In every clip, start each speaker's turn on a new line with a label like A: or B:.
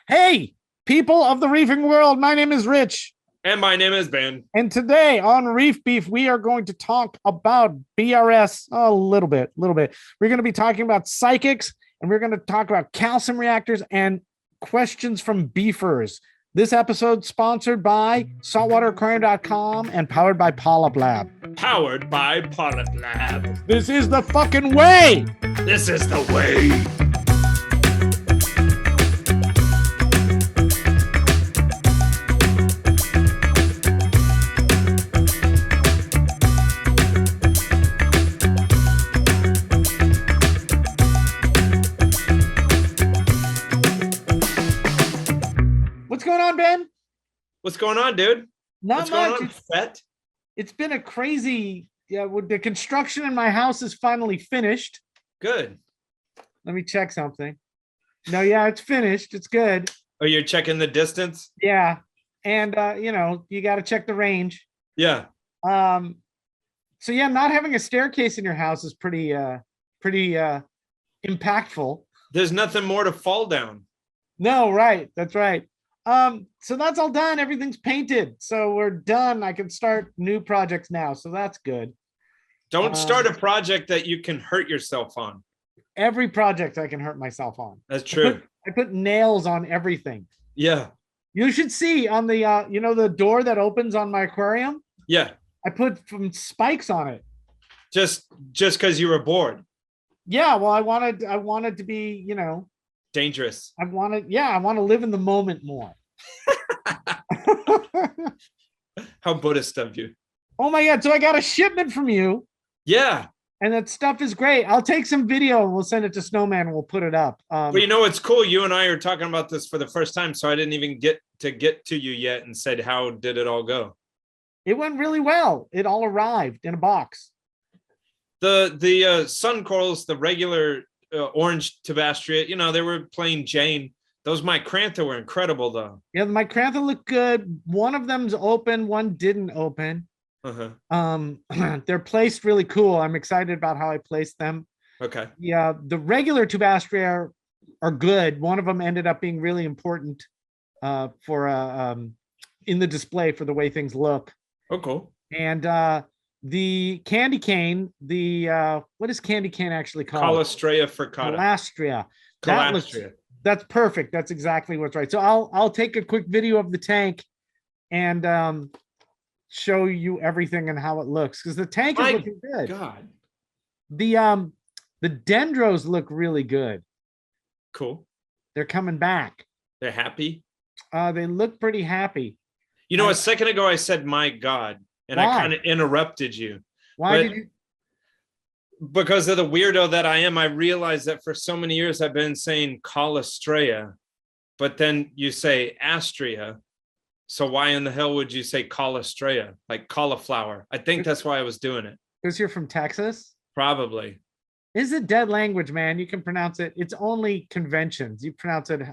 A: Hey, people of the reefing world, my name is Rich.
B: And my name is Ben.
A: And today on Reef Beef, we are going to talk about BRS a little bit. We're going to be talking about psychics, and we're going to talk about calcium reactors and questions from beefers. This episode sponsored by saltwateraquarium.com and powered by PolypLab.
B: Powered by PolypLab.
A: This is the fucking way.
B: This is the way.
A: What's going on, Ben?
B: What's going on, dude?
A: Not
B: What's
A: much.
B: going on, Fet?
A: It's been a crazy, with the construction in my house is finally finished.
B: Good.
A: Let me check something. No, yeah, it's finished. It's good.
B: Oh, you're checking the distance?
A: Yeah. And you got to check the range.
B: Yeah.
A: So yeah, not having a staircase in your house is pretty impactful.
B: There's nothing more to fall down.
A: No, right. That's right. So that's all done. Everything's painted. So we're done. I can start new projects now. So that's good.
B: Don't start a project that you can hurt yourself on.
A: Every project I can hurt myself on.
B: That's true.
A: I put nails on everything.
B: Yeah.
A: You should see on the the door that opens on my aquarium.
B: Yeah.
A: I put some spikes on it.
B: Just because you were bored.
A: Yeah, well, I wanted to be,
B: Dangerous.
A: I want to live in the moment more.
B: How Buddhist of you.
A: Oh my God. So I got a shipment from you.
B: Yeah.
A: And that stuff is great. I'll take some video and we'll send it to Snowman and we'll put it up.
B: But you know, it's cool. You and I are talking about this for the first time. So I didn't even get to you yet and said, how did it all go?
A: It went really well. It all arrived in a box.
B: The sun corals, the regular orange Tabastria, they were plain Jane. Those Micrantha were incredible, though.
A: Yeah, the Micrantha looked good. One of them's open, one didn't open.
B: Uh-huh.
A: They're placed really cool. I'm excited about how I placed them.
B: Okay.
A: Yeah, the regular Tabastria are good. One of them ended up being really important for in the display for the way things look.
B: Oh, cool.
A: And the candy cane, what is candy cane actually called?
B: Calastrea fricata.
A: Calastrea. That's perfect. That's exactly what's right. So I'll take a quick video of the tank and show you everything and how it looks, because the tank is looking good.
B: God.
A: The dendros look really good.
B: Cool.
A: They're coming back.
B: They're happy.
A: They look pretty happy.
B: A second ago I said, my God, and
A: why?
B: I kind of interrupted you.
A: Why did you?
B: Because of the weirdo that I am, I realized that for so many years I've been saying Calastrea, but then you say Astrea. So why in the hell would you say Calastrea, like cauliflower? I think that's why I was doing it.
A: Because you're from Texas?
B: Probably.
A: It's a dead language, man. You can pronounce it. It's only conventions. You pronounce it.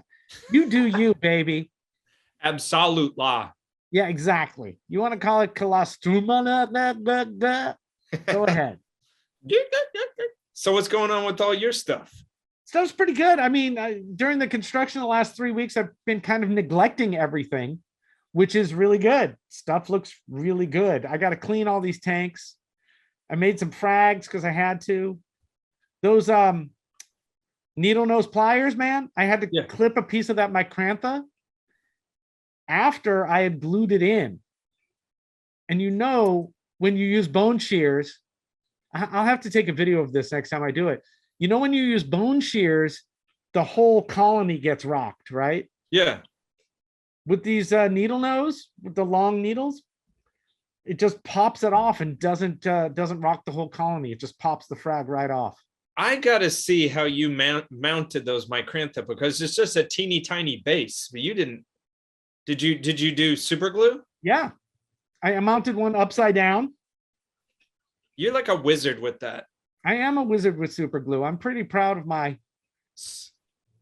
A: You do you, baby.
B: Absolute law.
A: Yeah, exactly. You want to call it Calastruma? Go ahead.
B: So what's going on with all your stuff?
A: Stuff's pretty good. I mean, during the construction the last 3 weeks, I've been kind of neglecting everything, which is really good. Stuff looks really good. I got to clean all these tanks. I made some frags because I had to. Those needle nose pliers, man, I had to clip a piece of that Micrantha after I had glued it in. And when you use bone shears, I'll have to take a video of this next time I do it. When you use bone shears, the whole colony gets rocked, right?
B: Yeah.
A: With these needle nose, with the long needles, it just pops it off and doesn't rock the whole colony. It just pops the frag right off.
B: I gotta see how you mounted those Micrantha, because it's just a teeny tiny base. But you didn't. Did you do super glue?
A: Yeah, I mounted one upside down.
B: You're like a wizard with that.
A: I am a wizard with super glue. I'm pretty proud of my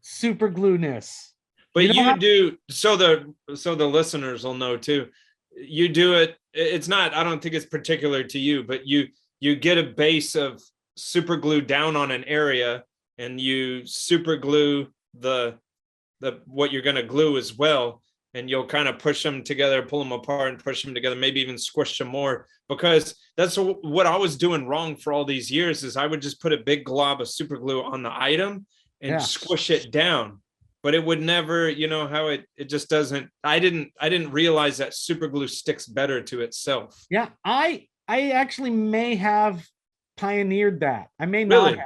A: super glue-ness.
B: But you do, so the listeners will know too. You do it. It's not. I don't think it's particular to you, but you get a base of super glue down on an area, and you super glue the what you're going to glue as well. And you'll kind of push them together, pull them apart and push them together, maybe even squish them more, because that's what I was doing wrong for all these years is I would just put a big glob of super glue on the item and squish it down. But it would never, you know how it just doesn't, I didn't realize that super glue sticks better to itself.
A: Yeah, I actually may have pioneered that. I may
B: Really?
A: not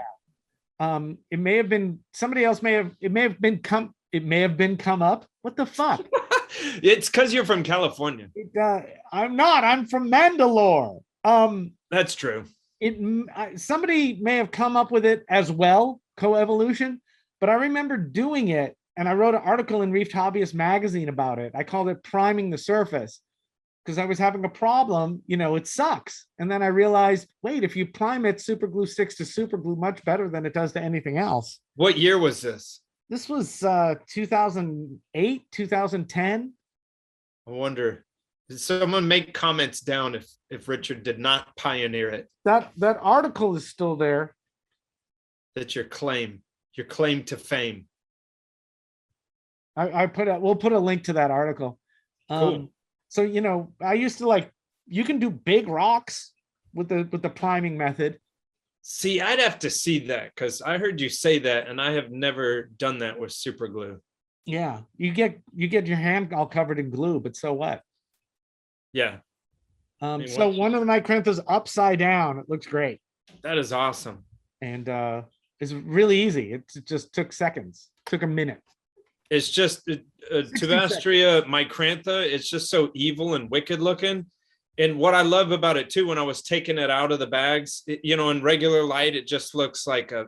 A: have. It may have been somebody else it may have been come up. What the fuck?
B: It's because you're from California.
A: I'm not. I'm from Mandalore.
B: That's true.
A: Somebody may have come up with it as well, coevolution, but I remember doing it, and I wrote an article in Reef Hobbyist magazine about it. I called it priming the surface because I was having a problem. You know, it sucks. And then I realized, wait, if you prime it, super glue sticks to super glue much better than it does to anything else.
B: What year was this?
A: This was 2008, 2010.
B: I wonder, did someone make comments down if Richard did not pioneer it?
A: That article is still there.
B: That's your claim to fame.
A: We'll put a link to that article.
B: Cool.
A: So, you know, I used to you can do big rocks with the priming method.
B: See, I'd have to see that because I heard you say that, and I have never done that with super glue.
A: Yeah, you get your hand all covered in glue, but so what?
B: Yeah.
A: So one of the micranthas upside down. It looks great.
B: That is awesome.
A: And it's really easy. It just took seconds. Took a minute.
B: It's just Tubastria micrantha. It's just so evil and wicked looking. And what I love about it too, when I was taking it out of the bags, you know, in regular light, it just looks like a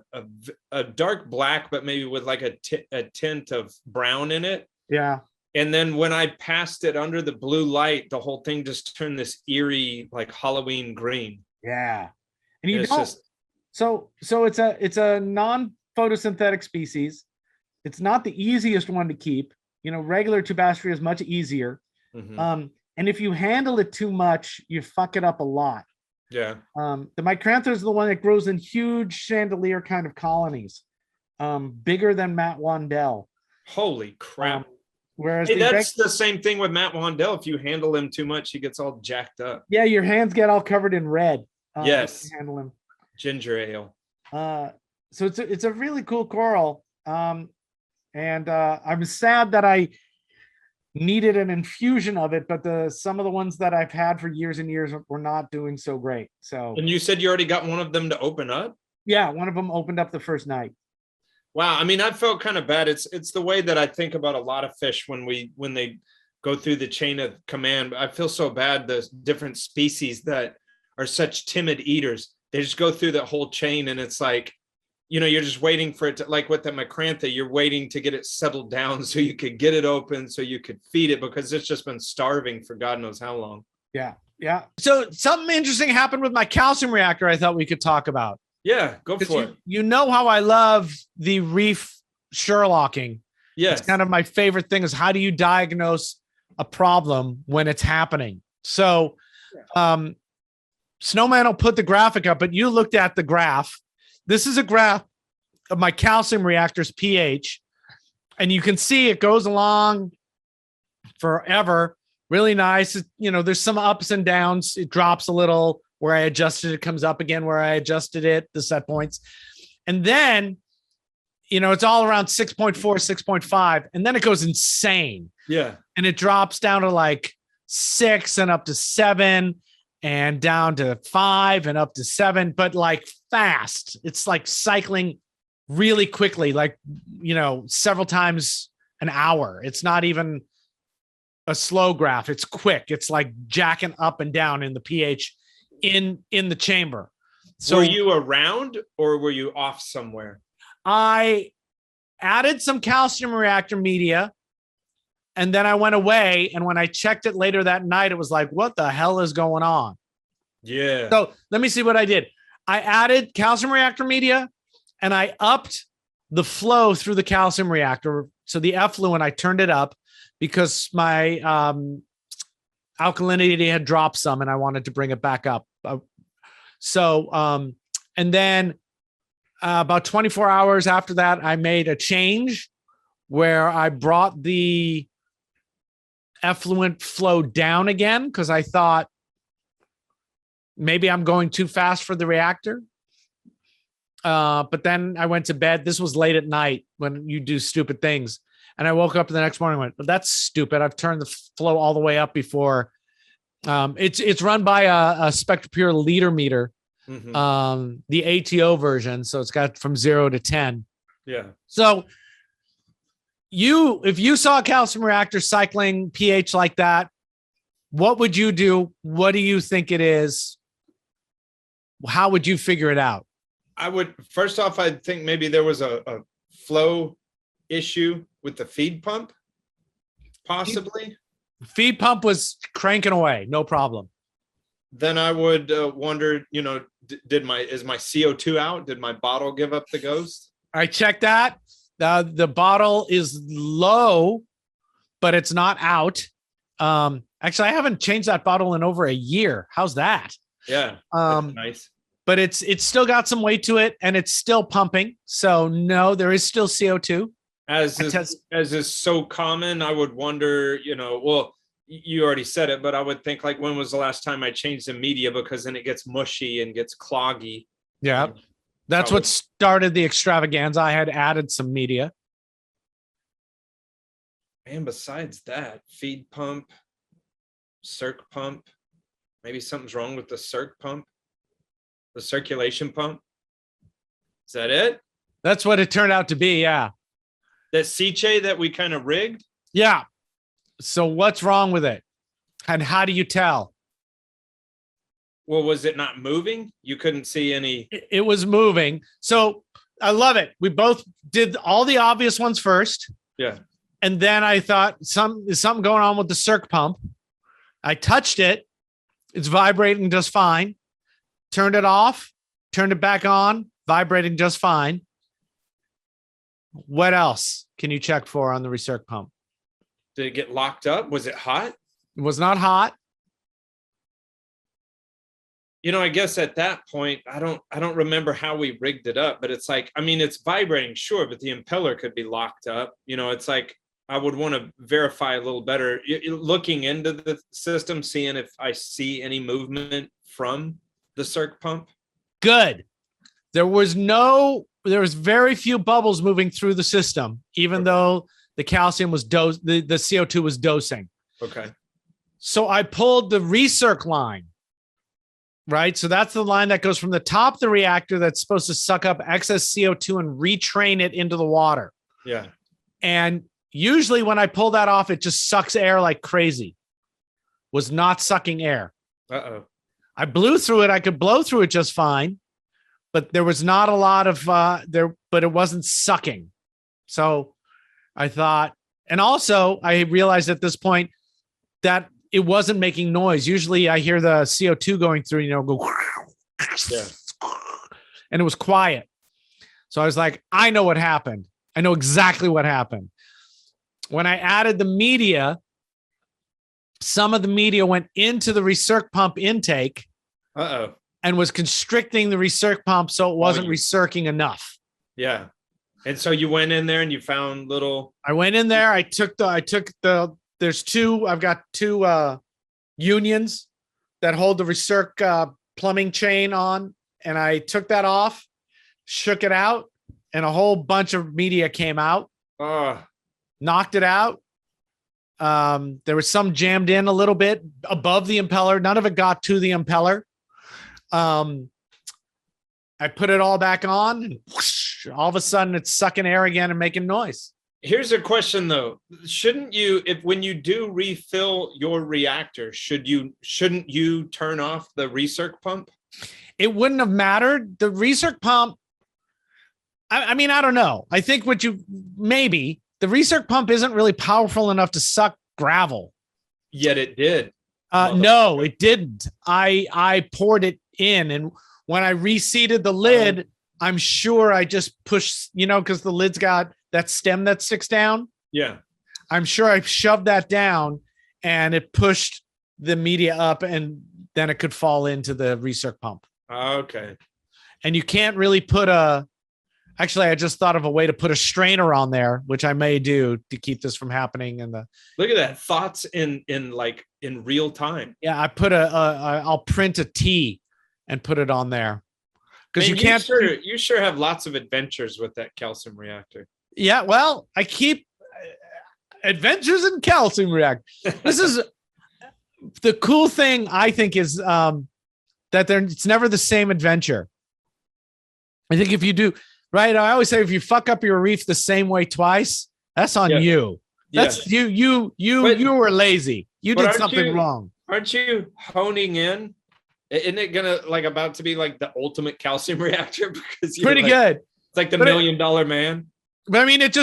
B: dark black, but maybe with like a tint of brown in it.
A: Yeah. And
B: then when I passed it under the blue light, the whole thing just turned this eerie, like Halloween green.
A: Yeah. And you don't. So it's a non-photosynthetic species. It's not the easiest one to keep. You know, regular Tubastria is much easier. Mm-hmm. And if you handle it too much, you fuck it up a lot.
B: Yeah.
A: The micrantha is the one that grows in huge chandelier kind of colonies, bigger than Matt Wandel.
B: Holy crap.
A: Whereas
B: that's the same thing with Matt Wandel. If you handle him too much, he gets all jacked up.
A: Yeah, your hands get all covered in red.
B: Yes.
A: If you handle him.
B: Ginger ale.
A: So it's a really cool coral. And I'm sad that I needed an infusion of it, but some of the ones that I've had for years and years were not doing so great. So. And
B: you said you already got one of them to open up?
A: Yeah, one of them opened up the first night.
B: Wow, I mean, I felt kind of bad. It's the way that I think about a lot of fish when they go through the chain of command. I feel so bad. The different species that are such timid eaters, they just go through that whole chain, and it's like, you know, you're just waiting for it to, like with the micrantha, you're waiting to get it settled down so you could get it open, so you could feed it, because it's just been starving for God knows how long.
A: Yeah. Yeah. So something interesting happened with my calcium reactor I thought we could talk about.
B: Yeah, go for it.
A: You know how I love the reef Sherlocking.
B: Yes.
A: It's kind of my favorite thing is how do you diagnose a problem when it's happening? So Snowman will put the graphic up, but you looked at the graph. This is a graph of my calcium reactor's pH, and you can see it goes along forever. Really nice. You know, there's some ups and downs. It drops a little where I adjusted it, comes up again where I adjusted it, the set points. And then, you know, it's all around 6.4, 6.5, and then it goes insane.
B: Yeah.
A: And it drops down to like 6 and up to 7 and down to 5 and up to 7, but like fast. It's like cycling really quickly, like, you know, several times an hour. It's not even a slow graph. It's quick. It's like jacking up and down in the pH in the chamber. So
B: were you around or were you off somewhere?
A: I added some calcium reactor media, and then I went away. And when I checked it later that night, it was like, what the hell is going on?
B: Yeah.
A: So let me see what I did. I added calcium reactor media, and I upped the flow through the calcium reactor. So the effluent, I turned it up because my alkalinity had dropped some, and I wanted to bring it back up. And then about 24 hours after that, I made a change where I brought the effluent flow down again because I thought maybe I'm going too fast for the reactor. But then I went to bed. This was late at night when you do stupid things. And I woke up the next morning and went, well, that's stupid. I've turned the flow all the way up before. It's run by a SpectraPure liter meter, the ATO version. So it's got from 0 to 10.
B: Yeah.
A: So if you saw a calcium reactor cycling pH like that, what would you do? What do you think it is? How would you figure it out?
B: I would, first off, I think maybe there was a flow issue with the feed pump, possibly.
A: Feed pump was cranking away, no problem.
B: Then I would wonder, you know, is my CO2 out? Did my bottle give up the ghost?
A: I checked that. The bottle is low, but it's not out. Actually, I haven't changed that bottle in over a year. How's that?
B: Yeah, that's nice.
A: But it's still got some weight to it, and it's still pumping. So no, there is still CO2.
B: As is so common, I would wonder, you know, well, you already said it, but I would think like, when was the last time I changed the media? Because then it gets mushy and gets cloggy.
A: Yeah, that's what started the extravaganza. I had added some media.
B: And besides that, feed pump, circ pump, maybe something's wrong with the circ pump, the circulation pump. Is that it?
A: That's what it turned out to be. Yeah.
B: That Siche that we kind of rigged?
A: Yeah. So what's wrong with it? And how do you tell?
B: Well, was it not moving? You couldn't see any.
A: It was moving. So I love it. We both did all the obvious ones first.
B: Yeah.
A: And then I thought is something going on with the circ pump. I touched it. It's vibrating just fine. Turned it off, turned it back on, vibrating just fine. What else can you check for on the recirc pump?
B: Did it get locked up? Was it hot?
A: It was not hot.
B: You know, I guess at that point, I don't remember how we rigged it up, but it's like, I mean, it's vibrating, sure, but the impeller could be locked up. You know, it's like, I would want to verify a little better, looking into the system, seeing if I see any movement from the circ pump.
A: Good. There was very few bubbles moving through the system, even though the calcium was the CO2 was dosing.
B: Okay.
A: So I pulled the recirc line, right? So that's the line that goes from the top of the reactor that's supposed to suck up excess CO2 and retrain it into the water.
B: Yeah.
A: And usually when I pull that off, it just sucks air like crazy. Was not sucking air.
B: Uh-oh.
A: I blew through it. I could blow through it just fine, but there was not a lot of but it wasn't sucking. So I thought, and also I realized at this point that it wasn't making noise. Usually I hear the CO2 going through, you know, go,
B: yeah,
A: and it was quiet. So I was like, I know what happened. I know exactly what happened. When I added the media, some of the media went into the recirc pump intake.
B: Uh-oh.
A: And was constricting the recirc pump so it wasn't recircing enough.
B: Yeah. And so you went in there and you found little.
A: I went in there. I've got two unions that hold the recirc plumbing chain on. And I took that off, shook it out, and a whole bunch of media came out. Knocked it out. There was some jammed in a little bit above the impeller. None of it got to the impeller. I put it all back on, and whoosh, all of a sudden it's sucking air again and making noise.
B: Here's a question though. Shouldn't you, when you do refill your reactor, shouldn't you turn off the recirc pump?
A: It wouldn't have mattered. The recirc pump, I mean, I don't know. I think maybe the recirc pump isn't really powerful enough to suck gravel.
B: Yet it did.
A: No, it didn't. I poured it in, and when I reseated the lid, I'm sure I just pushed, because the lid's got that stem that sticks down.
B: Yeah.
A: I'm sure I shoved that down and it pushed the media up, and then it could fall into the recirc pump.
B: Okay.
A: And you can't really put Actually, I just thought of a way to put a strainer on there, which I may do to keep this from happening.
B: Look at that. Thoughts in real time.
A: Yeah, I put I'll print a T and put it on there. Because
B: Man,
A: you can't.
B: You sure have lots of adventures with that calcium reactor.
A: Yeah, well, I keep adventures in calcium reactor. This is the cool thing, I think, is that it's never the same adventure. I think if you do right, I always say if you fuck up your reef the same way twice, that's on you. That's you were lazy. You did something wrong.
B: Aren't you honing in? Isn't it gonna about to be like the ultimate calcium reactor? Because
A: pretty good.
B: It's like the $1 million man.
A: But I mean, it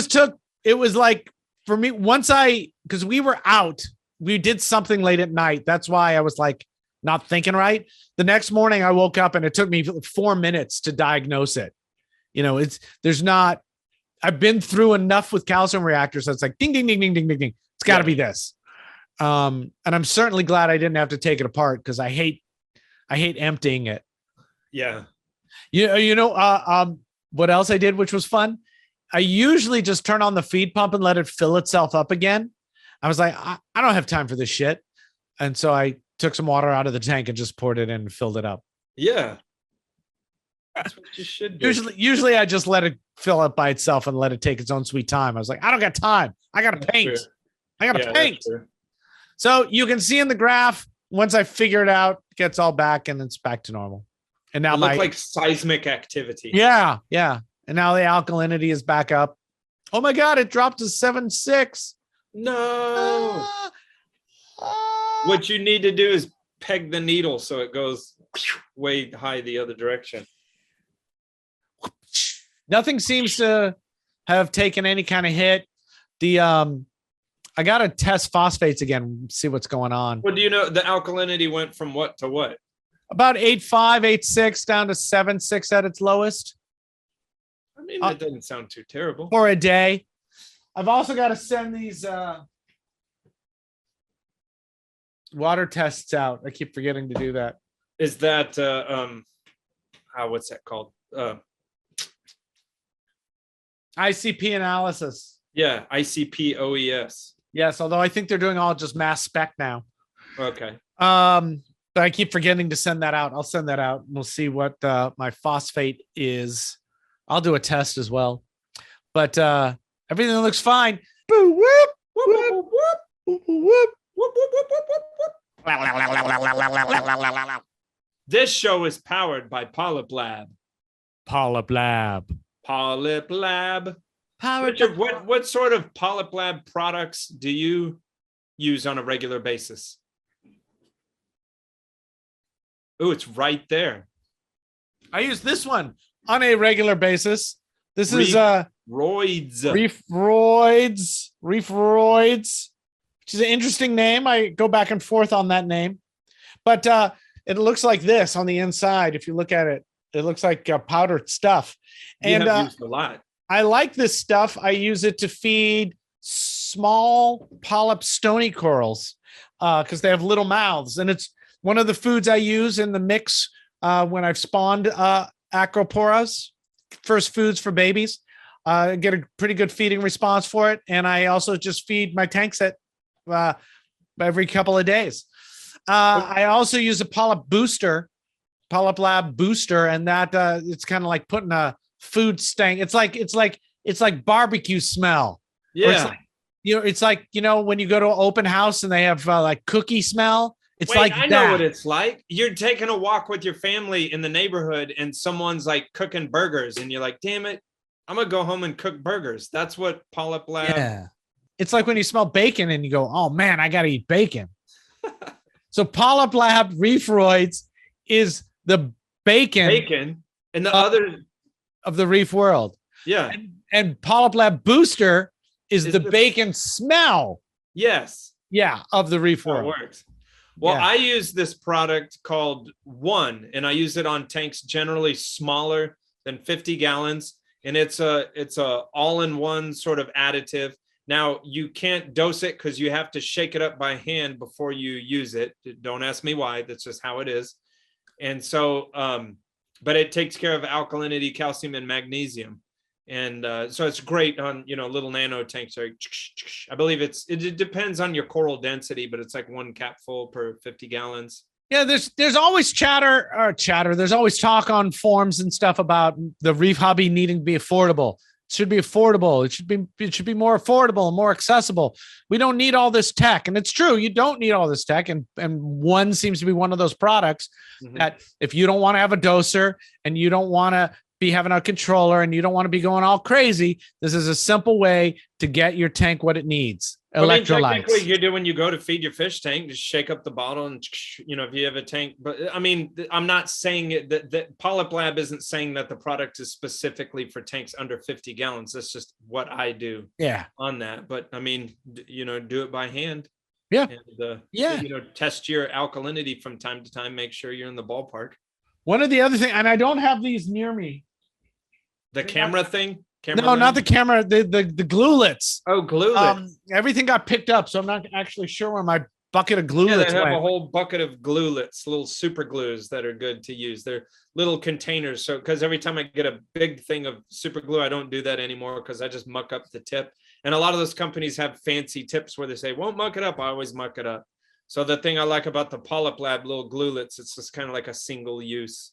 A: was like for me, because we were out, we did something late at night. That's why I was like not thinking right. The next morning I woke up and it took me 4 minutes to diagnose it. I've been through enough with calcium reactors. So it's like ding, ding, ding, ding, ding, ding, ding. It's got to be this. And I'm certainly glad I didn't have to take it apart because I hate emptying it.
B: Yeah.
A: What else I did, which was fun? I usually just turn on the feed pump and let it fill itself up again. I was like, I don't have time for this shit. And so I took some water out of the tank and just poured it in and filled it up.
B: Yeah. That's what you should do.
A: Usually I just let it fill up by itself and let it take its own sweet time. I was like, I don't got time. I got to paint. I got to paint. So you can see in the graph, once I figure it out, it gets all back and it's back to normal. And now
B: it looks like seismic activity.
A: Yeah. Yeah. And now the alkalinity is back up. Oh my God, it dropped to 7.6.
B: No. What you need to do is peg the needle so it goes way high the other direction.
A: Nothing seems to have taken any kind of hit. I got to test phosphates again, see what's going on.
B: Well, do you know the alkalinity went from what to what?
A: About 8.5, 8.6 down to 7.6 at its lowest.
B: I mean, that doesn't sound too terrible.
A: For a day. I've also got to send these water tests out. I keep forgetting to do that.
B: Is that what's that called?
A: ICP analysis.
B: Yeah, ICP OES.
A: Yes, although I think they're doing all just mass spec now.
B: Okay.
A: But I keep forgetting to send that out. I'll send that out. We'll see what my phosphate is. I'll do a test as well. But everything looks fine. Boo, whoop, whoop, whoop, whoop, whoop.
B: This show is powered by PolypLab.
A: PolypLab.
B: PolypLab. Richard, what sort of PolypLab products do you use on a regular basis? Oh, it's right there.
A: I use this one on a regular basis. This is Reef Roids, which is an interesting name. I go back and forth on that name, but it looks like this on the inside. If you look at it, it looks like powdered stuff. And
B: you have used a lot.
A: I like this stuff. I use it to feed small polyp stony corals because they have little mouths, and it's one of the foods I use in the mix when I've spawned acroporas, first foods for babies. Get a pretty good feeding response for it. And I also just feed my tanks at every couple of days. I also use a PolypLab booster, and that it's kind of like putting a food stank. It's like barbecue smell.
B: Yeah.
A: It's like when you go to an open house and they have like cookie smell. It's
B: Wait,
A: like
B: I know what it's like. You're taking a walk with your family in the neighborhood and someone's like cooking burgers and you're like, damn it, I'm going to go home and cook burgers. That's what PolypLab.
A: Yeah. It's like when you smell bacon and you go, oh man, I got to eat bacon. So PolypLab Reefroids is the bacon
B: and the other
A: of the reef world.
B: Yeah.
A: And PolypLab Booster is the bacon smell.
B: Yes.
A: Yeah. Of the reef world.
B: It works. Well, yeah. I use this product called One, and I use it on tanks generally smaller than 50 gallons. And it's a all-in-one sort of additive. Now, you can't dose it because you have to shake it up by hand before you use it. Don't ask me why. That's just how it is. And so, but it takes care of alkalinity, calcium, and magnesium. And so it's great on, little nano tanks. I believe it depends on your coral density, but it's like 1 capful per 50 gallons.
A: Yeah, there's always chatter. There's always talk on forums and stuff about the reef hobby needing to be affordable. It should be affordable. It should be more affordable and more accessible. We don't need all this tech. And it's true, you don't need all this tech. And one seems to be one of those products that if you don't want to have a doser and you don't want to be having a controller and you don't want to be going all crazy, this is a simple way to get your tank what it needs. Electrolytes.
B: Technically, you do when you go to feed your fish tank, just shake up the bottle and, if you have a tank. But I mean, I'm not saying it that PolypLab isn't saying that the product is specifically for tanks under 50 gallons. That's just what I do.
A: Yeah.
B: On that. But I mean, do it by hand.
A: Yeah.
B: And, test your alkalinity from time to time. Make sure you're in the ballpark.
A: One of the other things, and I don't have these near me.
B: The camera thing?
A: No, not the camera, the gluelets.
B: Oh, gluelets.
A: Everything got picked up, so I'm not actually sure where my bucket of gluelets
B: they have
A: went.
B: a whole bucket of gluelets, little super glues that are good to use. They're little containers. So, because every time I get a big thing of super glue, I don't do that anymore because I just muck up the tip. And a lot of those companies have fancy tips where they say, won't muck it up. I always muck it up. So the thing I like about the PolypLab little gluelets, it's just kind of like a single use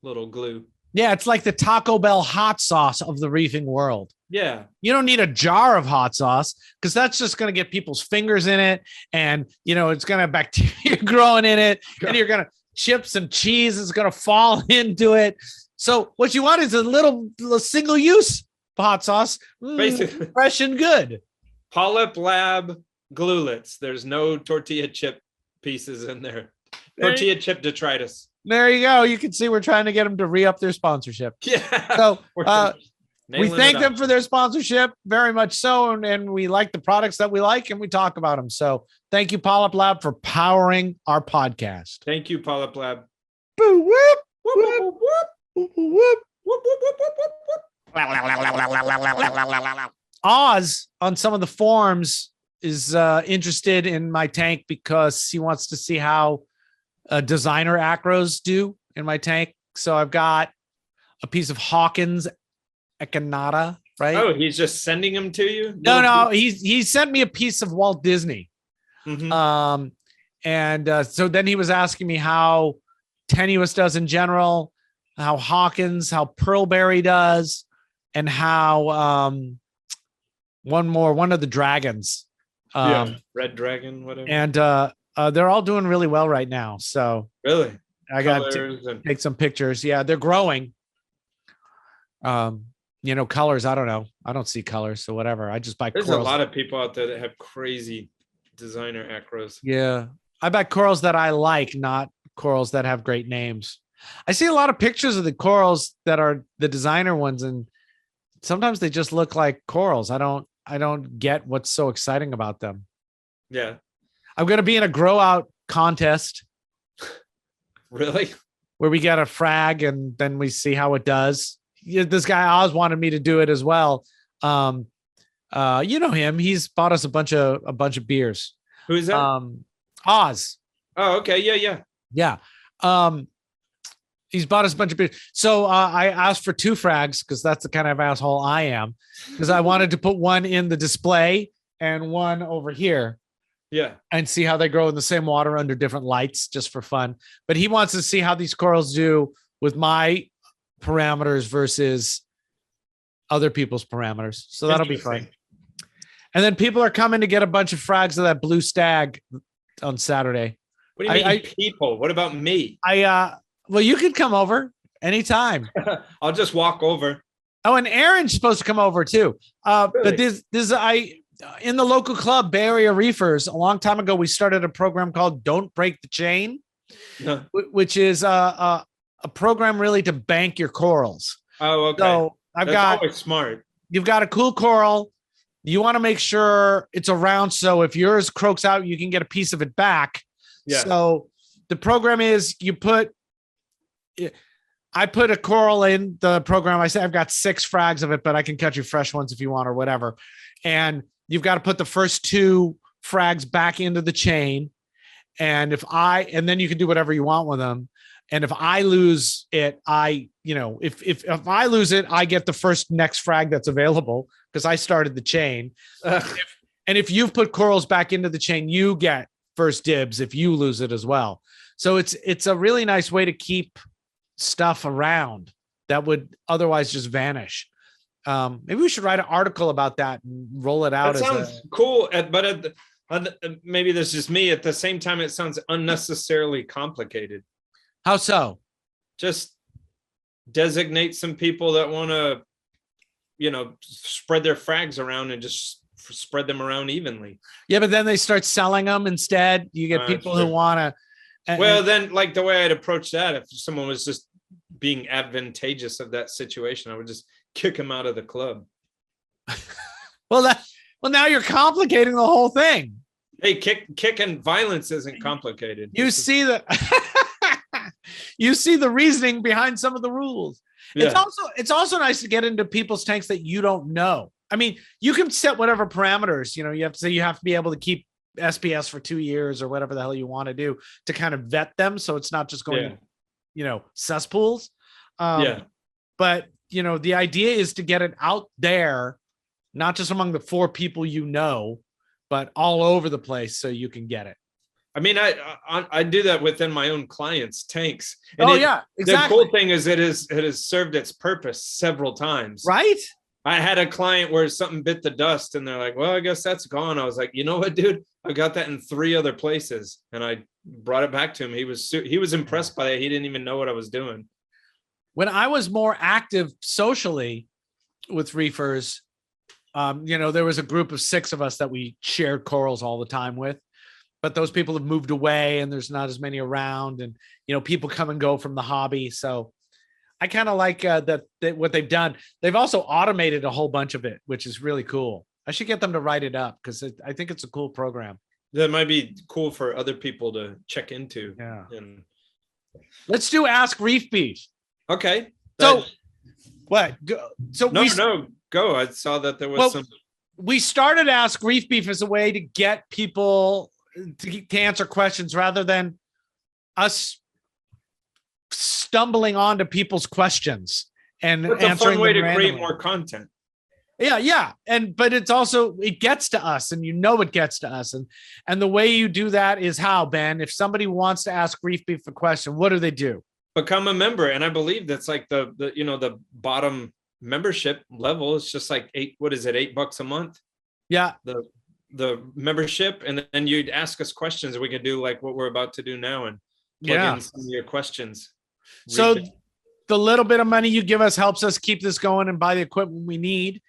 B: little glue.
A: Yeah, it's like the Taco Bell hot sauce of the reefing world.
B: Yeah.
A: You don't need a jar of hot sauce because that's just going to get people's fingers in it. And, it's going to have bacteria growing in it. And you're going to chips and cheese is going to fall into it. So what you want is a little single use hot sauce. Basically, fresh and good.
B: PolypLab gluelets. There's no tortilla chip pieces in there. Tortilla chip detritus.
A: There you go. You can see we're trying to get them to re-up their sponsorship.
B: Yeah.
A: So we thank them for their sponsorship very much so. And we like the products that we like and we talk about them. So thank you, PolypLab, for powering our podcast.
B: Thank you, PolypLab.
A: Boo, whoop, whoop, whoop, whoop, whoop. Oz on some of the forums is interested in my tank because he wants to see how designer acros do in my tank. So I've got a piece of Hawkins Echinata, right?
B: Oh, he's just sending them to you?
A: No, he sent me a piece of Walt Disney.
B: Mm-hmm.
A: So then he was asking me how Tenuous does in general, how Hawkins, how Pearlberry does, and how one of the dragons.
B: Red Dragon, whatever.
A: And they're all doing really well right now. So
B: really,
A: I got to take some pictures. Yeah, they're growing. Colors. I don't know. I don't see colors, so whatever. I just buy.
B: There's
A: corals.
B: A lot of people out there that have crazy designer acros.
A: Yeah, I buy corals that I like, not corals that have great names. I see a lot of pictures of the corals that are the designer ones, and sometimes they just look like corals. I don't get what's so exciting about them.
B: Yeah.
A: I'm going to be in a grow out contest.
B: Really?
A: Where we get a frag and then we see how it does. This guy Oz wanted me to do it as well. You know him. He's bought us a bunch of beers.
B: Who is that?
A: Oz.
B: Oh, okay. Yeah.
A: He's bought us a bunch of beers. So I asked for 2 frags because that's the kind of asshole I am. Because I wanted to put one in the display and one over here.
B: Yeah.
A: And see how they grow in the same water under different lights just for fun. But he wants to see how these corals do with my parameters versus other people's parameters. So that'll be fun. And then people are coming to get a bunch of frags of that blue stag on Saturday.
B: What do you mean people? What about me?
A: Well, you could come over anytime.
B: I'll just walk over.
A: Oh, and Aaron's supposed to come over too.
B: Really?
A: But this in the local club, Bay Area Reefers, a long time ago, we started a program called Don't Break the Chain, which is a program really to bank your corals.
B: Oh, okay.
A: So
B: That's always smart.
A: You've got a cool coral. You want to make sure it's around. So if yours croaks out, you can get a piece of it back.
B: Yeah.
A: So the program is I put a coral in the program. I say I've got 6 frags of it, but I can cut you fresh ones if you want or whatever. And you've got to put the first 2 frags back into the chain. And then you can do whatever you want with them. And if I lose it, if I lose it, I get the first next frag that's available because I started the chain. And if you've put corals back into the chain, you get first dibs if you lose it as well. So it's a really nice way to keep stuff around that would otherwise just vanish. Maybe we should write an article about that and roll it out.
B: That sounds cool, but maybe this is me. At the same time, it sounds unnecessarily complicated.
A: How so?
B: Just designate some people that want to, spread their frags around and just spread them around evenly.
A: Yeah, but then they start selling them instead. You get people who want
B: to. Well, then, like the way I'd approach that, if someone was just being advantageous of that situation, I would just kick him out of the club.
A: Well, now you're complicating the whole thing.
B: Hey, kick and violence isn't complicated.
A: You see that. You see the reasoning behind some of the rules. Yeah. It's also nice to get into people's tanks that you don't know. I mean, you can set whatever parameters, you have to say you have to be able to keep SPS for 2 years or whatever the hell you want to do to kind of vet them. So it's not just going, cesspools. But, the idea is to get it out there, not just among the 4 people, but all over the place so you can get it.
B: I mean, I do that within my own clients' tanks. And
A: exactly.
B: The cool thing is it has served its purpose several times.
A: Right.
B: I had a client where something bit the dust and they're like, well, I guess that's gone. I was like, you know what, dude? I got that in 3 other places. And I brought it back to him. He was impressed by it. He didn't even know what I was doing.
A: When I was more active socially with reefers, there was a group of 6 of us that we shared corals all the time with. But those people have moved away and there's not as many around, and, people come and go from the hobby. So I kind of like that what they've done. They've also automated a whole bunch of it, which is really cool. I should get them to write it up because I think it's a cool program.
B: That might be cool for other people to check into.
A: Yeah. Let's do Ask Reef Beef.
B: Okay.
A: So what?
B: Go. I saw that there was some.
A: We started Ask Reef Beef as a way to get people to answer questions rather than us stumbling onto people's questions and
B: it's a fun way to create more content.
A: Yeah. But it's also, it gets to us and it gets to us. And the way you do that is how, Ben, if somebody wants to ask Reef Beef a question, what do they do?
B: Become a member. And I believe that's like the bottom membership level is just like $8 a month.
A: Yeah.
B: The membership, and then you'd ask us questions. We could do like what we're about to do now and plug in some of your questions.
A: So the little bit of money you give us helps us keep this going and buy the equipment we need.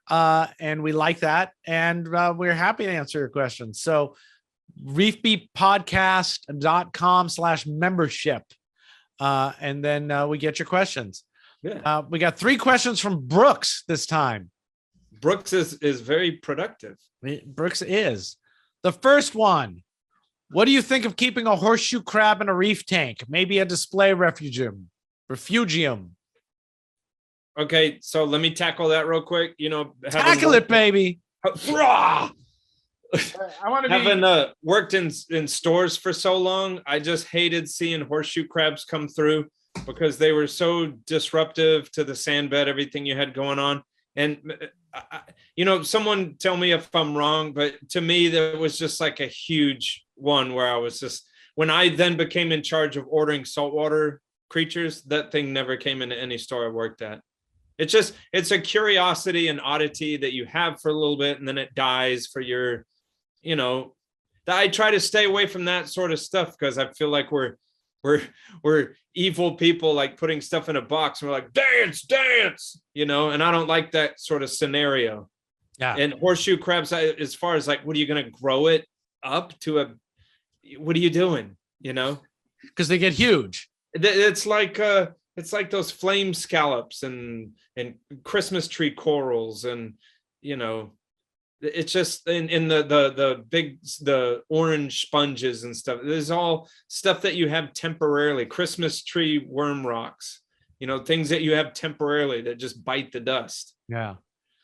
A: And we like that. And we're happy to answer your questions. So reefbeefpodcast.com/membership. And then we get your questions. Yeah. We got 3 questions from Brooks this time.
B: Brooks is very productive.
A: Brooks is. The first one, what do you think of keeping a horseshoe crab in a reef tank? Maybe a display refugium.
B: Okay, so let me tackle that real quick.
A: Tackle it, baby.
B: I want to having worked in stores for so long. I just hated seeing horseshoe crabs come through because they were so disruptive to the sand bed, everything you had going on. And someone tell me if I'm wrong, but to me, there was just like a huge one where I was just, when I then became in charge of ordering saltwater creatures, that thing never came into any store I worked at. It's a curiosity and oddity that you have for a little bit, and then it dies for your, I try to stay away from that sort of stuff because I feel like we're evil people, like putting stuff in a box and we're like, dance, and I don't like that sort of scenario. Yeah. And horseshoe crabs, as far as like, what are you going to grow it up to what are you doing?
A: Because they get huge.
B: It's like those flame scallops and Christmas tree corals and, it's just in the orange sponges and stuff. There's all stuff that you have temporarily. Christmas tree worm rocks, things that you have temporarily that just bite the dust.
A: Yeah.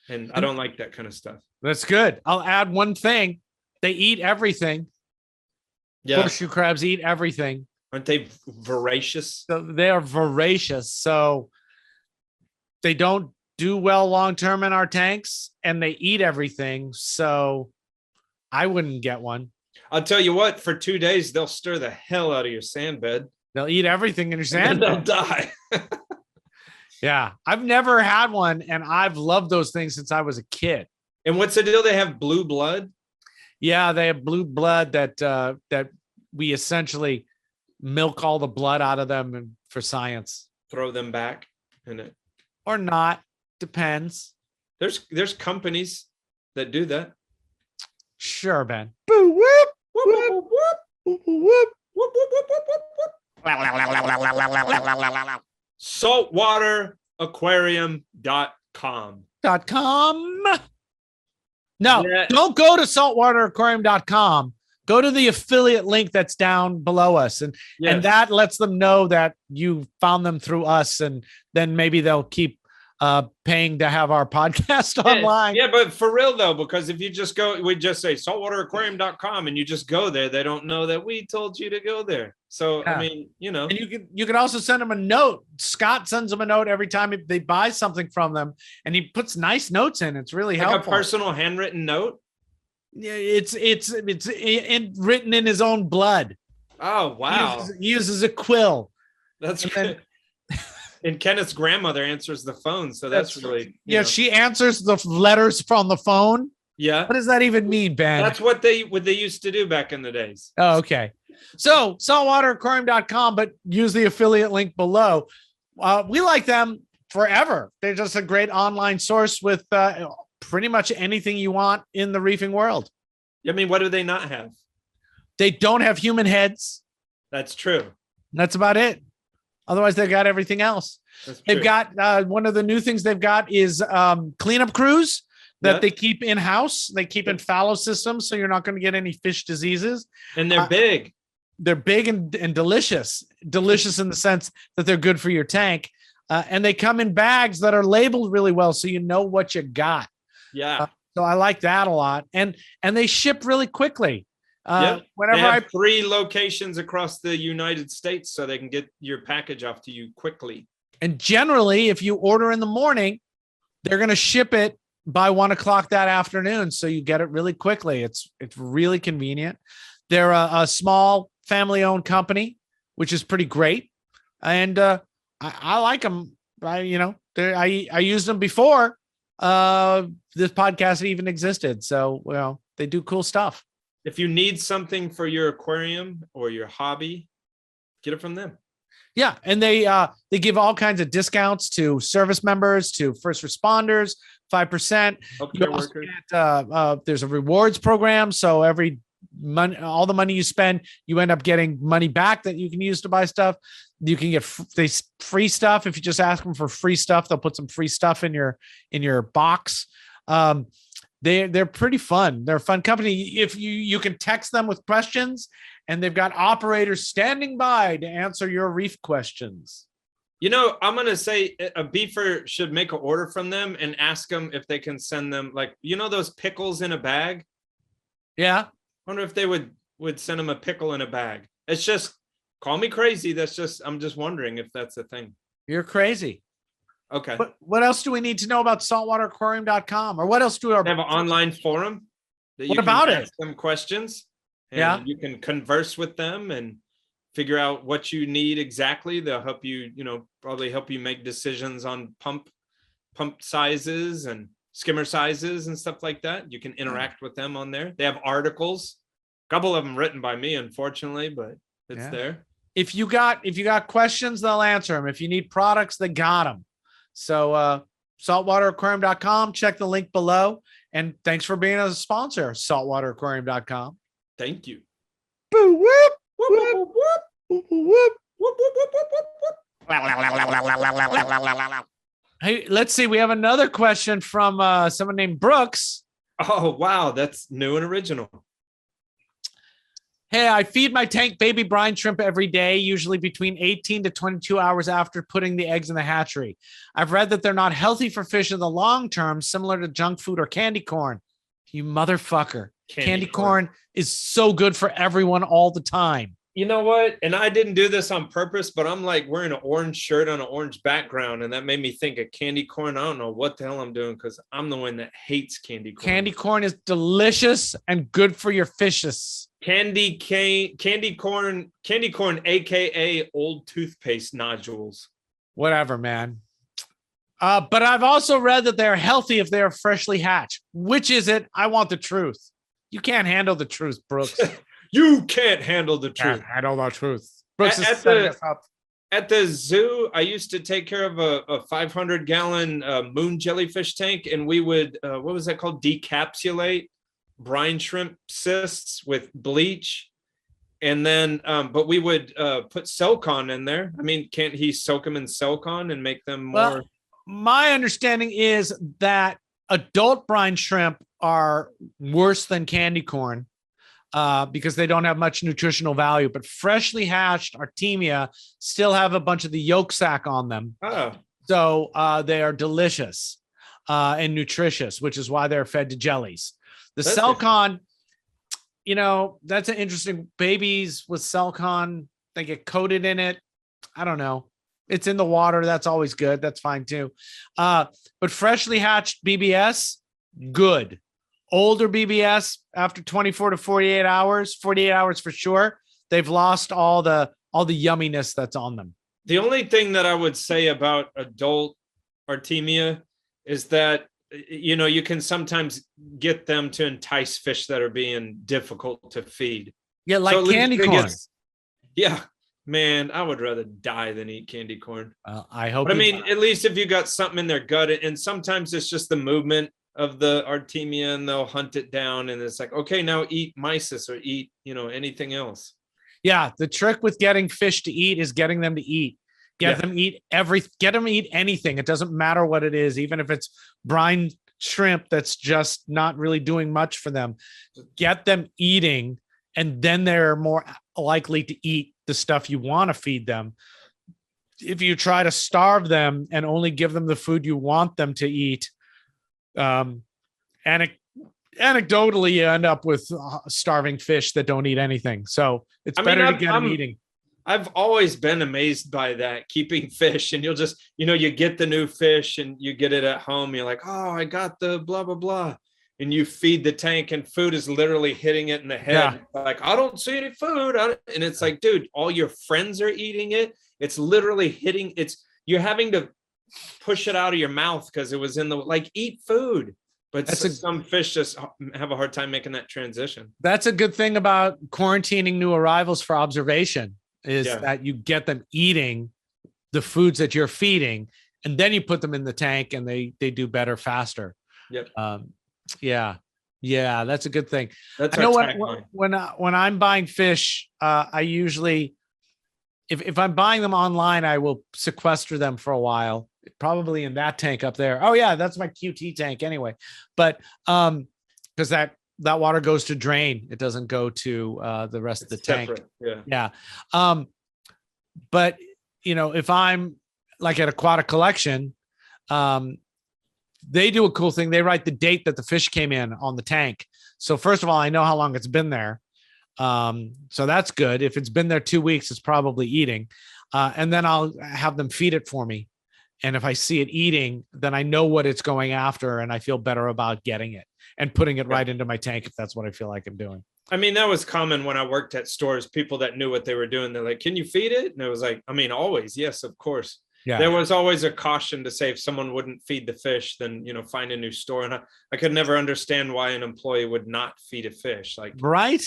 B: And I don't like that kind of stuff.
A: That's good. I'll add one thing. They eat everything. Yeah. Horseshoe crabs eat everything.
B: Aren't they voracious?
A: So they are voracious. So they don't do well long term in our tanks, and they eat everything. So I wouldn't get one.
B: I'll tell you what, for 2 days, they'll stir the hell out of your sand bed.
A: They'll eat everything in your
B: And
A: sand.
B: they'll die.
A: Yeah. I've never had one, and I've loved those things since I was a kid.
B: And what's the deal? They have blue blood?
A: Yeah, they have blue blood that we essentially milk all the blood out of them for science.
B: Throw them back in it.
A: Or not. Depends.
B: There's companies that do that.
A: Sure, Ben. Boo, whoop,
B: Whoop, whoop, whoop, whoop.
A: whoop, whoop.
B: Whoop, whoop, whoop, whoop, whoop, whoop. saltwateraquarium.com.
A: .com. No,
B: Yeah.
A: don't go to saltwateraquarium.com. Go to the affiliate link that's down below us. And that lets them know that you found them through us. And then maybe they'll keep paying to have our podcast online.
B: Yeah, but for real though, because if you just go, we just say saltwateraquarium.com and you just go there, they don't know that we told you to go there. So
A: Yeah.
B: I mean,
A: And you can also send them a note. Scott sends them a note every time they buy something from them, and he puts nice notes in. It's really
B: like
A: helpful.
B: a personal handwritten note.
A: Yeah, it's written in his own blood.
B: Oh wow,
A: He uses a quill.
B: that's
A: and
B: good. And Kenneth's grandmother answers the phone, so that's really
A: yeah. She answers the letters from the phone.
B: yeah.
A: What does that even mean, Ben?
B: That's what they used to do back in the days.
A: Oh, okay. So saltwateraquarium.com, but use the affiliate link below. We like them forever. They're just a great online source with pretty much anything you want in the reefing world.
B: I mean, what do they not have?
A: They don't have human heads.
B: That's true.
A: That's about it. Otherwise, they've got everything else.
B: That's
A: They've
B: true.
A: got one of the new things they've got is cleanup crews that
B: Yeah.
A: they keep in-house. They keep in fallow systems, so you're not going to get any fish diseases.
B: And they're big.
A: They're big and delicious. Delicious in the sense that they're good for your tank. And they come in bags that are labeled really well, so you know what you got.
B: Yeah.
A: So I like that a lot. And they ship really quickly.
B: Yep.
A: Whenever
B: They have
A: I
B: 3 locations across the United States, so they can get your package off to you quickly.
A: And generally, if you order in the morning, they're going to ship it by 1 o'clock that afternoon. So you get it really quickly. It's really convenient. They're a small family-owned company, which is pretty great. And I like them. I used them before this podcast even existed. So, well, they do cool stuff.
B: If you need something for your aquarium or your hobby, get it from them.
A: Yeah, and they give all kinds of discounts to service members, to first responders, 5%.
B: Healthcare workers.
A: There's a rewards program, so all the money you spend, you end up getting money back that you can use to buy stuff. You can get free stuff if you just ask them for free stuff. They'll put some free stuff in your box. They're pretty fun. They're a fun company. If you can text them with questions, and they've got operators standing by to answer your reef questions.
B: You know, I'm going to say a beefer should make an order from them and ask them if they can send them, like, those pickles in a bag.
A: Yeah.
B: I wonder if they would send them a pickle in a bag. It's just, call me crazy. I'm just wondering if that's a thing.
A: You're crazy.
B: Okay.
A: What else do we need to know about saltwateraquarium.com? Or what else do
B: They have an online forum that you
A: What about
B: can
A: it?
B: ask them questions. And
A: Yeah.
B: you can converse with them and figure out what you need exactly. They'll help you, probably help you make decisions on pump sizes and skimmer sizes and stuff like that. You can interact with them on there. They have articles, a couple of them written by me, unfortunately, but it's there.
A: If you got questions, they'll answer them. If you need products, they got them. So saltwateraquarium.com, check the link below. And thanks for being a sponsor, saltwateraquarium.com.
B: Thank you.
A: Boo, whoop,
B: Whoop, whoop, whoop, whoop.
A: whoop, whoop.
B: Whoop, whoop, whoop, whoop, whoop.
A: Hey, let's see. We have another question from someone named Brooks.
B: Oh, wow. That's new and original.
A: Hey, I feed my tank baby brine shrimp every day, usually between 18 to 22 hours after putting the eggs in the hatchery. I've read that they're not healthy for fish in the long term, similar to junk food or candy corn. You motherfucker. Candy corn is so good for everyone all the time.
B: You know what? And I didn't do this on purpose, but I'm like wearing an orange shirt on an orange background, and that made me think of candy corn. I don't know what the hell I'm doing because I'm the one that hates candy corn.
A: Candy corn is delicious and good for your fishes.
B: Candy corn, aka old toothpaste nodules.
A: Whatever, man. But I've also read that they're healthy if they're freshly hatched. Which is it? I want the truth. You can't handle the truth, Brooks.
B: You can't handle the truth.
A: I know the truth. Brooks
B: At the zoo, I used to take care of a 500-gallon moon jellyfish tank, and we would, what was that called? Decapsulate brine shrimp cysts with bleach. And then, but we would put Celcon in there. I mean, can't he soak them in Celcon and make them more?
A: Well, my understanding is that adult brine shrimp are worse than candy corn because they don't have much nutritional value. But freshly hatched Artemia still have a bunch of the yolk sac on them.
B: Oh.
A: So they are delicious and nutritious, which is why they're fed to jellies. The Celcon, you know, that's an interesting. Babies with Celcon, they get coated in it. I don't know. It's in the water. That's always good. That's fine too. But freshly hatched BBS, good. Older BBS after 24 to 48 hours, 48 hours for sure, they've lost all the yumminess that's on them.
B: The only thing that I would say about adult Artemia is that, you know, you can sometimes get them to entice fish that are being difficult to feed.
A: Yeah, like so candy corn.
B: Yeah. Man, I would rather die than eat candy corn.
A: I hope.
B: But I mean, at least if you got something in their gut, and sometimes it's just the movement of the Artemia, and they'll hunt it down, and it's like, okay, now eat mysis or eat, you know, anything else.
A: Yeah, the trick with getting fish to eat is getting them to eat. Get them eat anything. It doesn't matter what it is, even if it's brine shrimp that's just not really doing much for them. Get them eating, and then they're more likely to eat the stuff you want to feed them. If you try to starve them and only give them the food you want them to eat, anecdotally, you end up with starving fish that don't eat anything. So it's better to get them eating.
B: I've always been amazed by that, keeping fish, and you'll just, you know, you get the new fish and you get it at home. You're like, oh, I got the blah, blah, blah. And you feed the tank and food is literally hitting it in the head. Yeah. Like, I don't see any food. And it's like, dude, all your friends are eating it. It's literally hitting. You're having to push it out of your mouth because it was in the, like, eat food. But some fish just have a hard time making that transition.
A: That's a good thing about quarantining new arrivals for observation is that you get them eating the foods that you're feeding, and then you put them in the tank and they do better faster.
B: Yep.
A: Yeah, that's a good thing.
B: That's
A: I know when I'm buying fish, I usually, if I'm buying them online, I will sequester them for a while, probably in that tank up there. Oh yeah, that's my QT tank anyway. But because that water goes to drain, it doesn't go to the rest of the tank. Yeah. But you know, if I'm like at Aquatic Collection, they do a cool thing. They write the date that the fish came in on the tank. So first of all, I know how long it's been there. So that's good. If it's been there 2 weeks, it's probably eating. And then I'll have them feed it for me. And if I see it eating, then I know what it's going after, and I feel better about getting it and putting it right into my tank if that's what I feel like I'm doing.
B: I mean, that was common when I worked at stores. People that knew what they were doing, they're like, can you feed it? And it was like, I mean, always. Yes, of course. Yeah. There was always a caution to say if someone wouldn't feed the fish, then, you know, find a new store. And I could never understand why an employee would not feed a fish. Like,
A: right?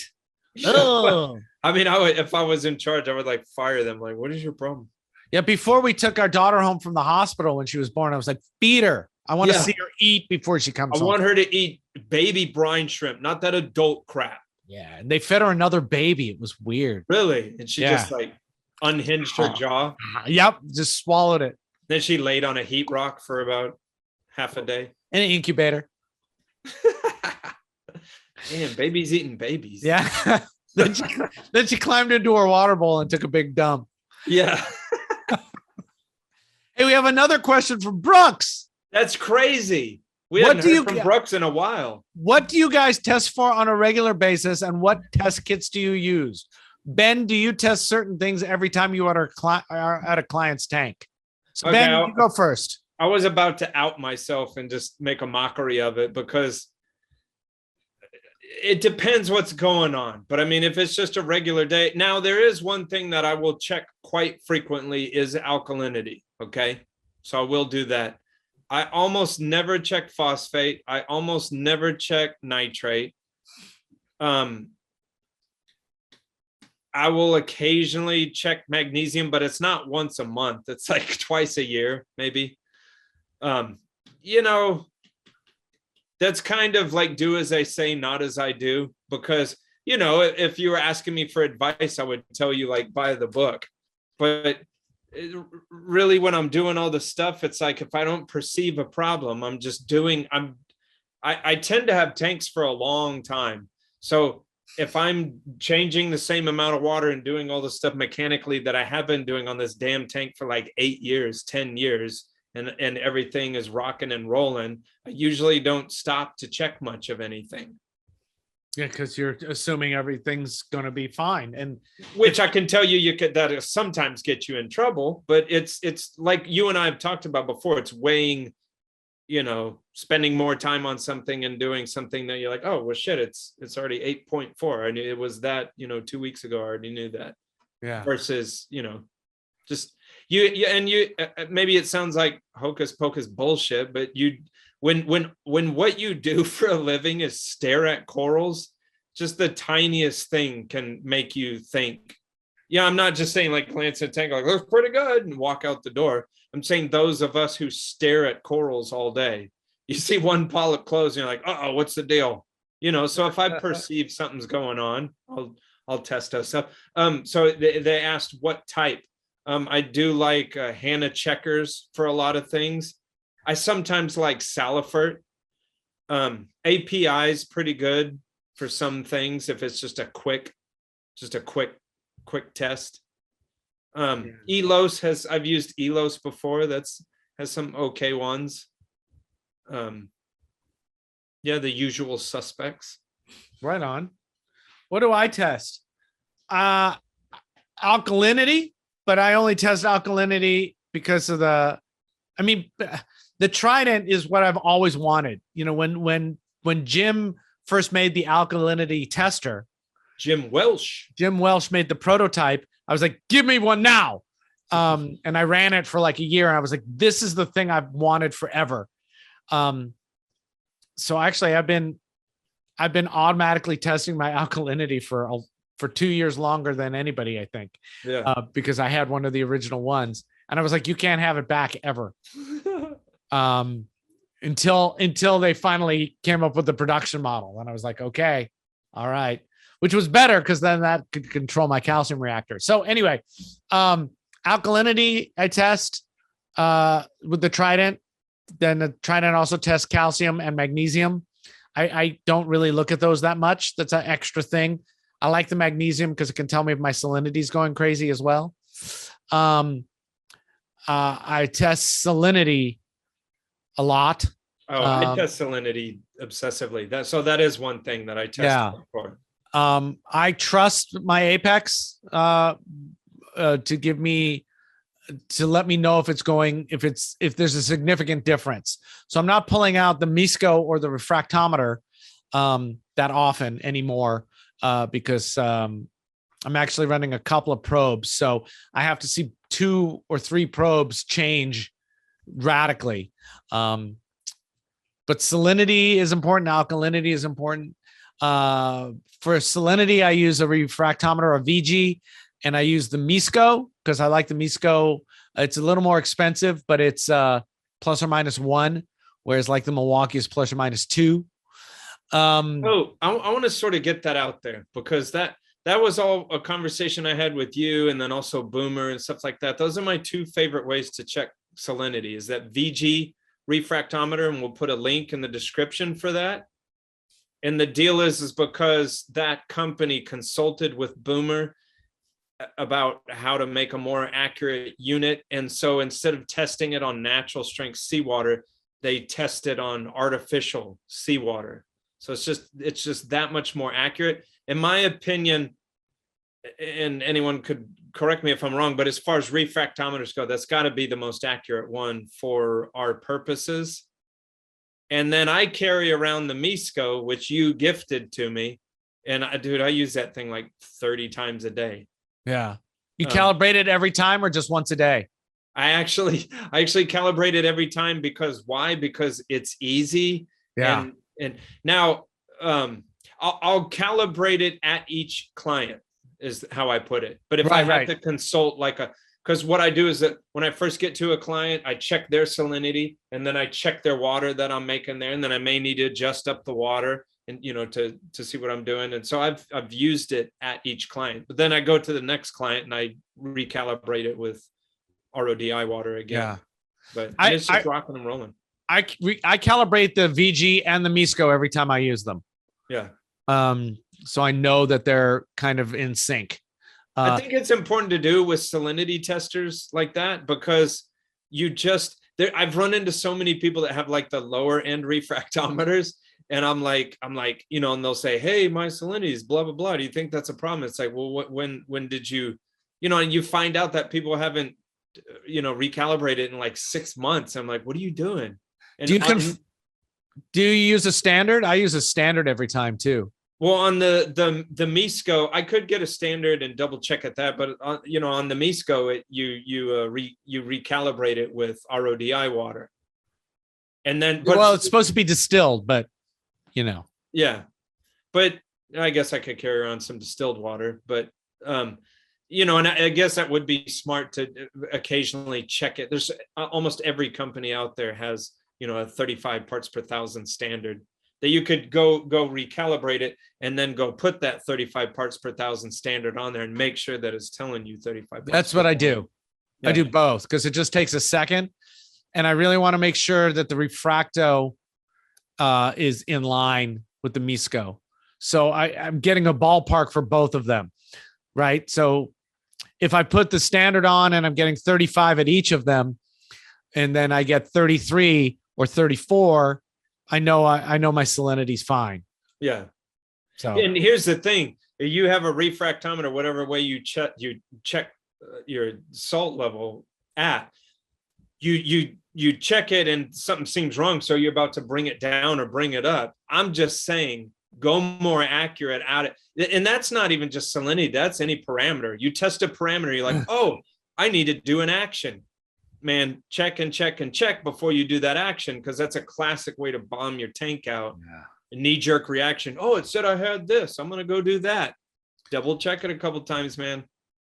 A: Oh.
B: I mean, if I was in charge, I would like fire them. Like, what is your problem?
A: Yeah. Before we took our daughter home from the hospital when she was born, I was like, feed her. I want to see her eat before she comes home.
B: I want her to eat baby brine shrimp, not that adult crap.
A: Yeah. And they fed her another baby. It was weird.
B: Really? And she just like unhinged her jaw.
A: Yep. Just swallowed it.
B: Then she laid on a heat rock for about half a day.
A: In an incubator.
B: Man, baby's eating babies.
A: Yeah. then she climbed into her water bowl and took a big dump.
B: Yeah.
A: Hey, we have another question from Brooks.
B: That's crazy. We haven't heard from Brooks in a while.
A: What do you guys test for on a regular basis, and what test kits do you use? Ben, do you test certain things every time you are at a client's tank? So
B: Okay,
A: Ben, you go first.
B: I was about to out myself and just make a mockery of it because it depends what's going on. But I mean, if it's just a regular day, now there is one thing that I will check quite frequently is alkalinity. Okay. So I will do that. I almost never check phosphate. I almost never check nitrate. I will occasionally check magnesium, but it's not once a month. It's like twice a year, maybe. You know, that's kind of like do as I say, not as I do, because, you know, if you were asking me for advice, I would tell you like buy the book. But really, when I'm doing all the stuff, it's like if I don't perceive a problem, I'm just doing, I tend to have tanks for a long time. So if I'm changing the same amount of water and doing all the stuff mechanically that I have been doing on this damn tank for like 8 years, 10 years, and everything is rocking and rolling, I usually don't stop to check much of anything.
A: Yeah, because you're assuming everything's going to be fine. And
B: which I can tell you, you could, that sometimes get you in trouble, but it's like you and I have talked about before, it's weighing, you know, spending more time on something and doing something that you're like, oh, well, shit, it's already 8.4. I knew it was that, you know, 2 weeks ago, I already knew that.
A: Yeah.
B: Versus, you know, just you maybe it sounds like hocus pocus bullshit, but when what you do for a living is stare at corals, just the tiniest thing can make you think. Yeah, I'm not just saying like glance at a tank, like looks pretty good and walk out the door. I'm saying those of us who stare at corals all day, you see one polyp close and you're like, uh-oh, what's the deal? You know, so if I perceive something's going on, I'll test those stuff. So they asked what type. I do like Hannah checkers for a lot of things. I sometimes like Salifert. API is pretty good for some things if it's just a quick test. Elos has, I've used Elos before. Has some okay ones. Yeah, the usual suspects.
A: Right on. What do I test? Alkalinity, but I only test alkalinity because of the Trident is what I've always wanted. You know, when Jim first made the alkalinity tester, Jim Welsh made the prototype. I was like, give me one now. And I ran it for like a year and I was like, this is the thing I've wanted forever. So actually I've been automatically testing my alkalinity for 2 years longer than anybody, I think. Yeah. Because I had one of the original ones and I was like, you can't have it back ever. Until they finally came up with the production model. And I was like, okay, all right. Which was better because then that could control my calcium reactor. So anyway, alkalinity I test with the Trident. Then the Trident also tests calcium and magnesium. I don't really look at those that much. That's an extra thing. I like the magnesium because it can tell me if my salinity is going crazy as well. I test salinity a lot. Oh,
B: I test salinity obsessively. That is one thing that I test for.
A: I trust my Apex to let me know if there's a significant difference. So I'm not pulling out the MESCO or the refractometer that often anymore because I'm actually running a couple of probes. So I have to see 2 or 3 probes change radically. But salinity is important. Alkalinity is important. For salinity, I use a refractometer, a VG, and I use the MESCO because I like the MESCO. It's a little more expensive, but it's plus or minus 1, whereas like the Milwaukee is plus or minus 2. I
B: want to sort of get that out there because that was all a conversation I had with you and then also Boomer and stuff like that. Those are my 2 favorite ways to check salinity is that VG refractometer, and we'll put a link in the description for that. And the deal is because that company consulted with Boomer about how to make a more accurate unit. And so instead of testing it on natural strength seawater, they test it on artificial seawater. So it's just that much more accurate. In my opinion, and anyone could correct me if I'm wrong, but as far as refractometers go, that's got to be the most accurate one for our purposes. And then I carry around the Misco, which you gifted to me. And dude, I use that thing like 30 times a day.
A: Yeah. You calibrate it every time or just once a day?
B: I actually calibrate it every time because why? Because it's easy.
A: Yeah.
B: And now I'll calibrate it at each client is how I put it. But if I had to consult because what I do is that when I first get to a client, I check their salinity and then I check their water that I'm making there. And then I may need to adjust up the water and, to see what I'm doing. And so I've used it at each client, but then I go to the next client and I recalibrate it with RODI water again. Yeah. But it's just rocking and rolling.
A: I calibrate the VG and the Misco every time I use them.
B: Yeah.
A: So I know that they're kind of in sync.
B: I think it's important to do with salinity testers like that because I've run into so many people that have like the lower end refractometers. And I'm like, and they'll say, hey, my salinity is blah, blah, blah. Do you think that's a problem? It's like, well, when did you, and you find out that people haven't, recalibrated in like 6 months. I'm like, what are you doing? And
A: do you use a standard? I use a standard every time too.
B: Well, on the Misco, I could get a standard and double check at that, but on the Misco, you recalibrate it with RODI water, and then
A: it's supposed to be distilled, but
B: yeah, but I guess I could carry around some distilled water, but and I guess that would be smart to occasionally check it. There's almost every company out there has a 35 parts per thousand standard that you could go recalibrate it and then go put that 35 parts per thousand standard on there and make sure that it's telling you 35.
A: That's what I do. Yeah. I do both because it just takes a second. And I really want to make sure that the refracto is in line with the Misco. So I'm getting a ballpark for both of them, right? So if I put the standard on and I'm getting 35 at each of them, and then I get 33 or 34, I know my salinity is fine.
B: Yeah. So, and here's the thing: you have a refractometer, whatever way you check your salt level at, you check it and something seems wrong, so you're about to bring it down or bring it up. I'm just saying, go more accurate at it, and that's not even just salinity. That's any parameter. You test a parameter, you're like, oh, I need to do an action. Man, check and check and check before you do that action, because that's a classic way to bomb your tank out.
A: Yeah.
B: A knee-jerk reaction. Oh, it said I had this. I'm gonna go do that. Double check it a couple times, man.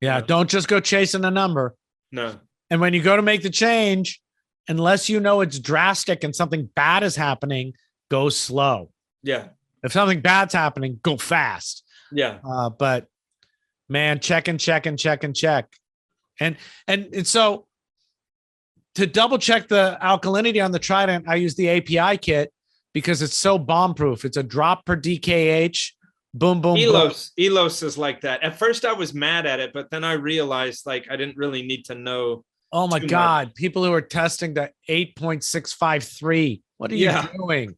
A: Yeah, don't just go chasing a number.
B: No.
A: And when you go to make the change, unless it's drastic and something bad is happening, go slow.
B: Yeah.
A: If something bad's happening, go fast.
B: Yeah.
A: But man, check and check and check and check. And so to double check the alkalinity on the Trident, I use the API kit because it's so bomb proof. It's a drop per DKH. Boom, boom,
B: Elos is like that. At first I was mad at it, but then I realized like I didn't really need to know.
A: Oh my God. Much. People who are testing the 8.653. What are you doing?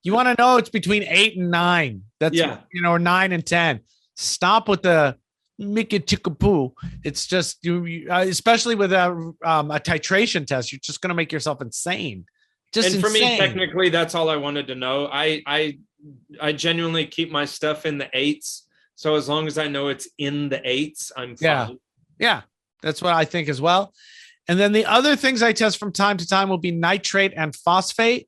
A: You want to know it's between 8 and 9. That's, or 9 and 10. Stop with the Mickey Chickapoo. It's just you especially with a titration test, you're just going to make yourself insane. Just
B: and for me, technically, that's all I wanted to know. I genuinely keep my stuff in the 8s. So as long as I know it's in the 8s, I'm fine.
A: Yeah, that's what I think as well. And then the other things I test from time to time will be nitrate and phosphate.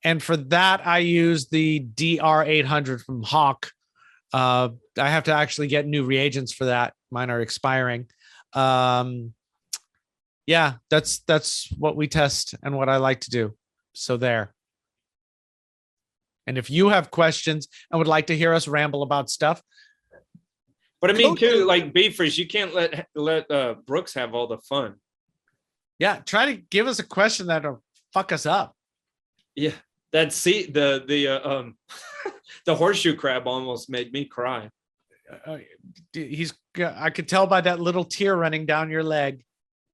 A: And for that, I use the DR800 from Hawk. I have to actually get new reagents for that. Mine are expiring. That's what we test and what I like to do. So there. And if you have questions and would like to hear us ramble about stuff.
B: But I mean, too, like beefers, you can't let Brooks have all the fun.
A: Yeah. Try to give us a question that'll fuck us up.
B: Yeah. The horseshoe crab almost made me cry.
A: I could tell by that little tear running down your leg.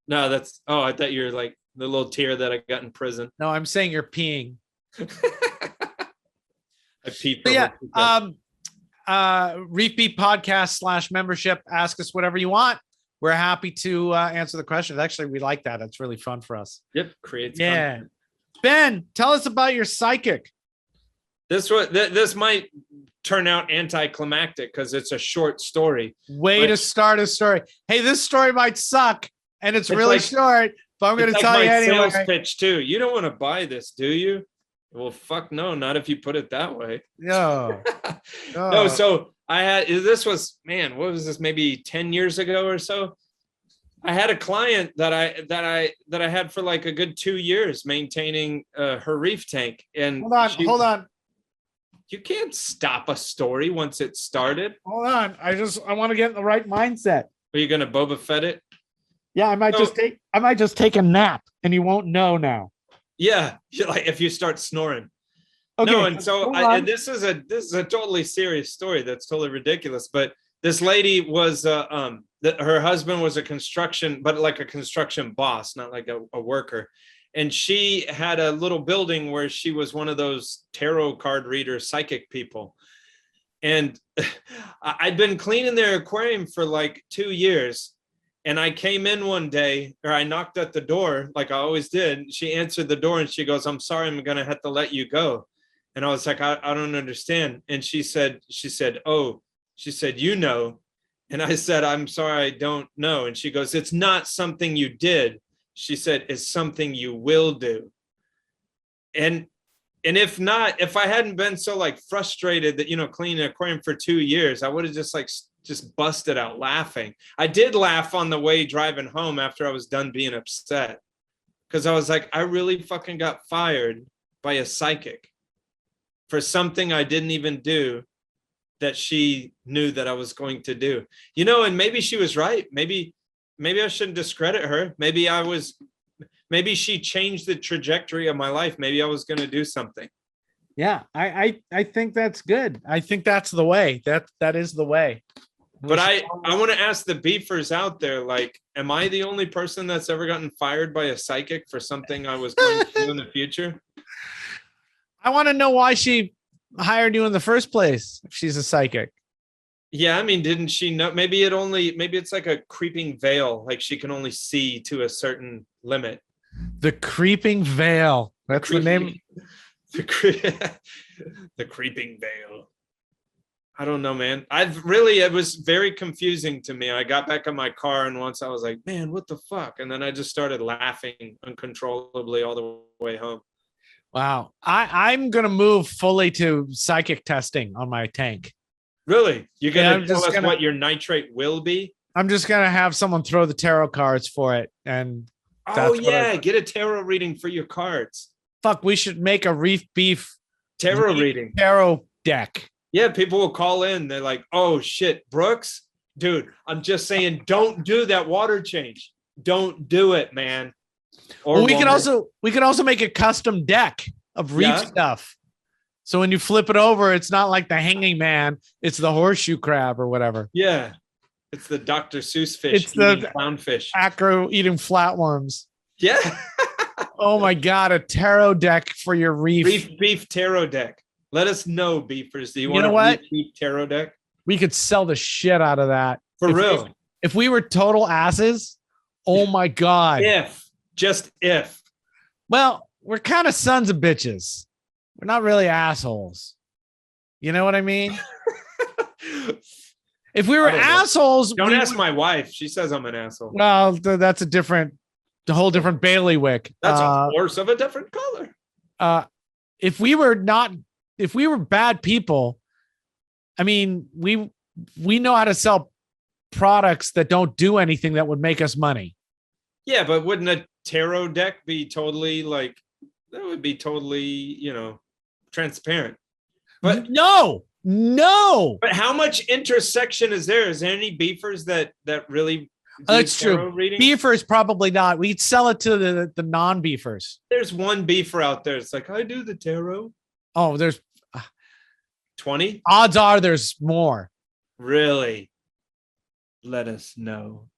B: No, I thought you were like the little tear that I got in prison.
A: No, I'm saying you're peeing.
B: I peed.
A: Reef Beef podcast /membership. Ask us whatever you want. We're happy to answer the questions. Actually, we like that. It's really fun for us.
B: Yep. Creates
A: Yeah.
B: content.
A: Ben, tell us about your psychic.
B: This might turn out anticlimactic because it's a short story.
A: Way to start a story. Hey, this story might suck and it's really short, but I'm going to tell you anyway.
B: Sales pitch too. You don't want to buy this, do you? Well, fuck no, not if you put it that way.
A: No.
B: No, so this was, man, what was this? Maybe 10 years ago or so. I had a client that I had for like a good 2 years maintaining her reef tank. And
A: hold on.
B: You can't stop a story once it's started.
A: Hold on. I want to get in the right mindset.
B: Are you gonna Boba Fett it?
A: Yeah, I might just take a nap and you won't know now.
B: Yeah, like if you start snoring.
A: Okay.
B: No, and so this is a totally serious story that's totally ridiculous. But this lady was her husband was a construction boss, not like a worker. And she had a little building where she was one of those tarot card reader psychic people. And I'd been cleaning their aquarium for like 2 years. And I came in one day, or I knocked at the door like I always did. She answered the door and she goes, "I'm sorry, I'm going to have to let you go." And I was like, I don't understand. And she said, "You know." And I said, "I'm sorry, I don't know." And she goes, "It's not something you did." She said, "It's something you will do." And if not, if I hadn't been so like frustrated that, cleaning an aquarium for 2 years, I would have just busted out laughing. I did laugh on the way driving home after I was done being upset. Because I was like, I really fucking got fired by a psychic for something I didn't even do that she knew that I was going to do. And maybe she was right. Maybe I shouldn't discredit her. Maybe she changed the trajectory of my life. Maybe I was going to do something.
A: Yeah, I think that's good. I think that's the way. That is the way.
B: But I want to ask the beefers out there, like, am I the only person that's ever gotten fired by a psychic for something I was going to do in the future?
A: I want to know why she hired you in the first place if she's a psychic.
B: Yeah, I mean, didn't she know? Maybe it's like a creeping veil, like she can only see to a certain limit.
A: The creeping veil. That's the name.
B: The creeping veil. I don't know, man. It was very confusing to me. I got back in my car and once I was like, man, what the fuck? And then I just started laughing uncontrollably all the way home.
A: Wow. I'm going to move fully to psychic testing on my tank.
B: Really? You're going to tell us what your nitrate will be?
A: I'm just going to have someone throw the tarot cards for it. And
B: get a tarot reading for your cards.
A: Fuck, we should make a Reef Beef
B: tarot reading.
A: Tarot deck.
B: Yeah, people will call in. They're like, "Oh shit, Brooks, dude, I'm just saying, don't do that water change. Don't do it, man." Or we could
A: also make a custom deck of reef stuff. So when you flip it over, it's not like the hanging man; it's the horseshoe crab or whatever.
B: Yeah, it's the Dr. Seuss fish.
A: It's the
B: clownfish.
A: Acro eating flatworms.
B: Yeah.
A: Oh my god, a tarot deck for your Reef
B: Beef tarot deck. Let us know, beefers. Do you want
A: a
B: Reef Beef tarot deck?
A: We could sell the shit out of that.
B: For real.
A: If we were total asses, oh my god.
B: Just if.
A: Well, we're kind of sons of bitches. We're not really assholes. You know what I mean? If we were assholes,
B: don't ask my wife. She says I'm an asshole.
A: Well, that's a whole different bailiwick.
B: That's a horse of a different color.
A: If we were bad people, I mean, we know how to sell products that don't do anything that would make us money.
B: Yeah, but wouldn't a tarot deck be totally that would be totally, transparent. But
A: no.
B: But how much intersection is there? Is there any beefers that really
A: That's true.
B: Readings?
A: Beefers probably not. We'd sell it to the non-beefers.
B: There's one beefer out there. It's like, I do the tarot.
A: Oh, there's
B: 20?
A: Odds are there's more.
B: Really? Let us know.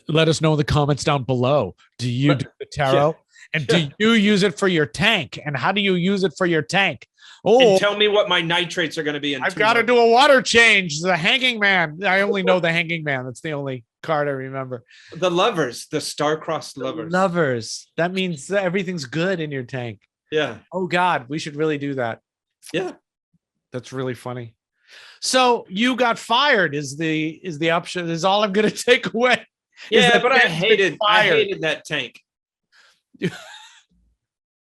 A: Let us know in the comments down below. Do you do the tarot? Yeah. And do you use it for your tank? And how do you use it for your tank? Oh,
B: tell me what my nitrates are going to be in
A: I've
B: 2
A: got to
B: months.
A: do a water change. The Hanging Man. I only know the Hanging Man. That's the only card I remember.
B: The lovers, the star-crossed lovers.
A: Lovers. That means that everything's good in your tank.
B: Yeah.
A: Oh God, we should really do that.
B: Yeah.
A: That's really funny. So you got fired is the option. Is all I'm going to take away.
B: Yeah, but I hated that tank.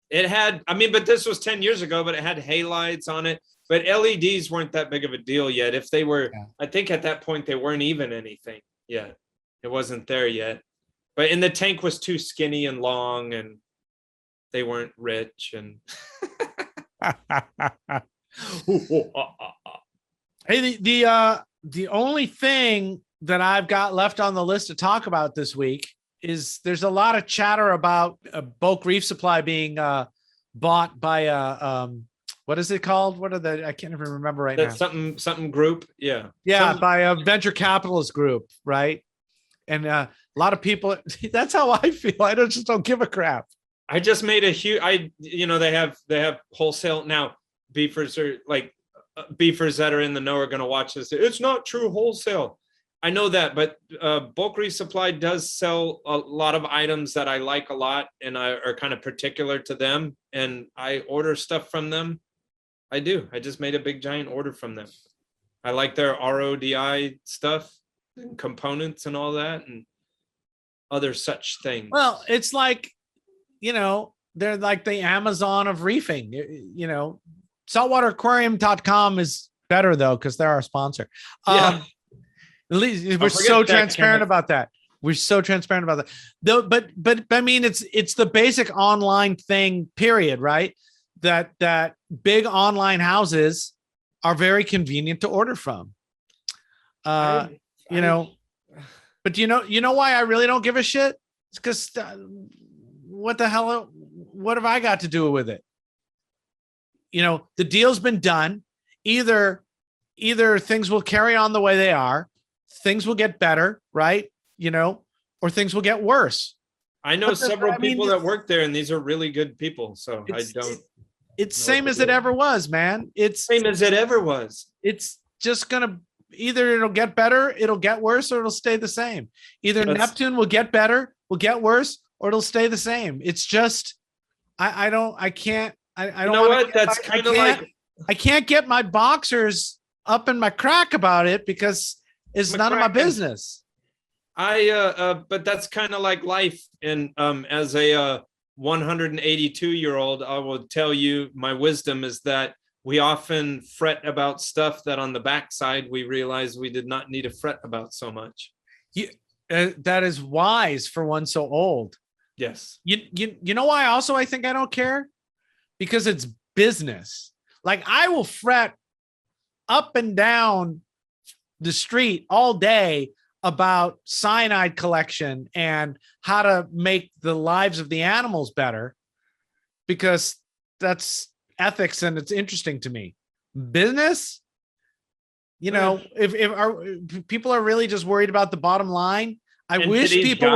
B: It had, I mean, but this was 10 years ago, but it had halides on it. But LEDs weren't that big of a deal yet. If they were, I think at that point they weren't even anything yet. It wasn't there yet. But and the tank was too skinny and long, and they weren't rich. And
A: hey, the only thing that I've got left on the list to talk about this week is there's a lot of chatter about bulk reef supply being bought by what is it called? What are the I can't even remember right now.
B: Something group, yeah,
A: by a venture capitalist group, right? And a lot of people. That's how I feel. I just don't give a crap.
B: I just made a huge. They have wholesale now. Beefers are like beefers that are in the know are going to watch this. It's not true wholesale. I know that, but bulk reef supply does sell a lot of items that I like a lot and are kind of particular to them. And I order stuff from them. I do. I just made a big giant order from them. I like their RODI stuff and components and all that and other such things.
A: Well, it's like, they're like the Amazon of reefing. Saltwateraquarium.com is better though, because they're our sponsor.
B: Yeah.
A: At least we're so transparent about that. We're so transparent about that. Though, but I mean, it's the basic online thing, period, right? That big online houses are very convenient to order from. But you know why I really don't give a shit? It's because what the hell? What have I got to do with it? The deal's been done. Either things will carry on the way they are, things will get better, right? Or things will get worse.
B: I know several people that work there, and these are really good people. So I don't.
A: It's same as it ever was, man. It's
B: same as it ever was.
A: It's just gonna either it'll get better, it'll get worse, or it'll stay the same. Either Neptune will get better, will get worse, or it'll stay the same. It's just I don't. You know what? That's kind of like I can't get my boxers up in my crack about it because it's none of my business.
B: But that's kind of like life. And as a 182-year-old, I will tell you my wisdom is that we often fret about stuff that on the backside we realize we did not need to fret about so much.
A: That is wise for one so old.
B: Yes.
A: You know why also I think I don't care? Because it's business. Like I will fret up and down the street all day about cyanide collection and how to make the lives of the animals better because that's ethics and it's interesting to me. Business, if people are really just worried about the bottom line, I wish people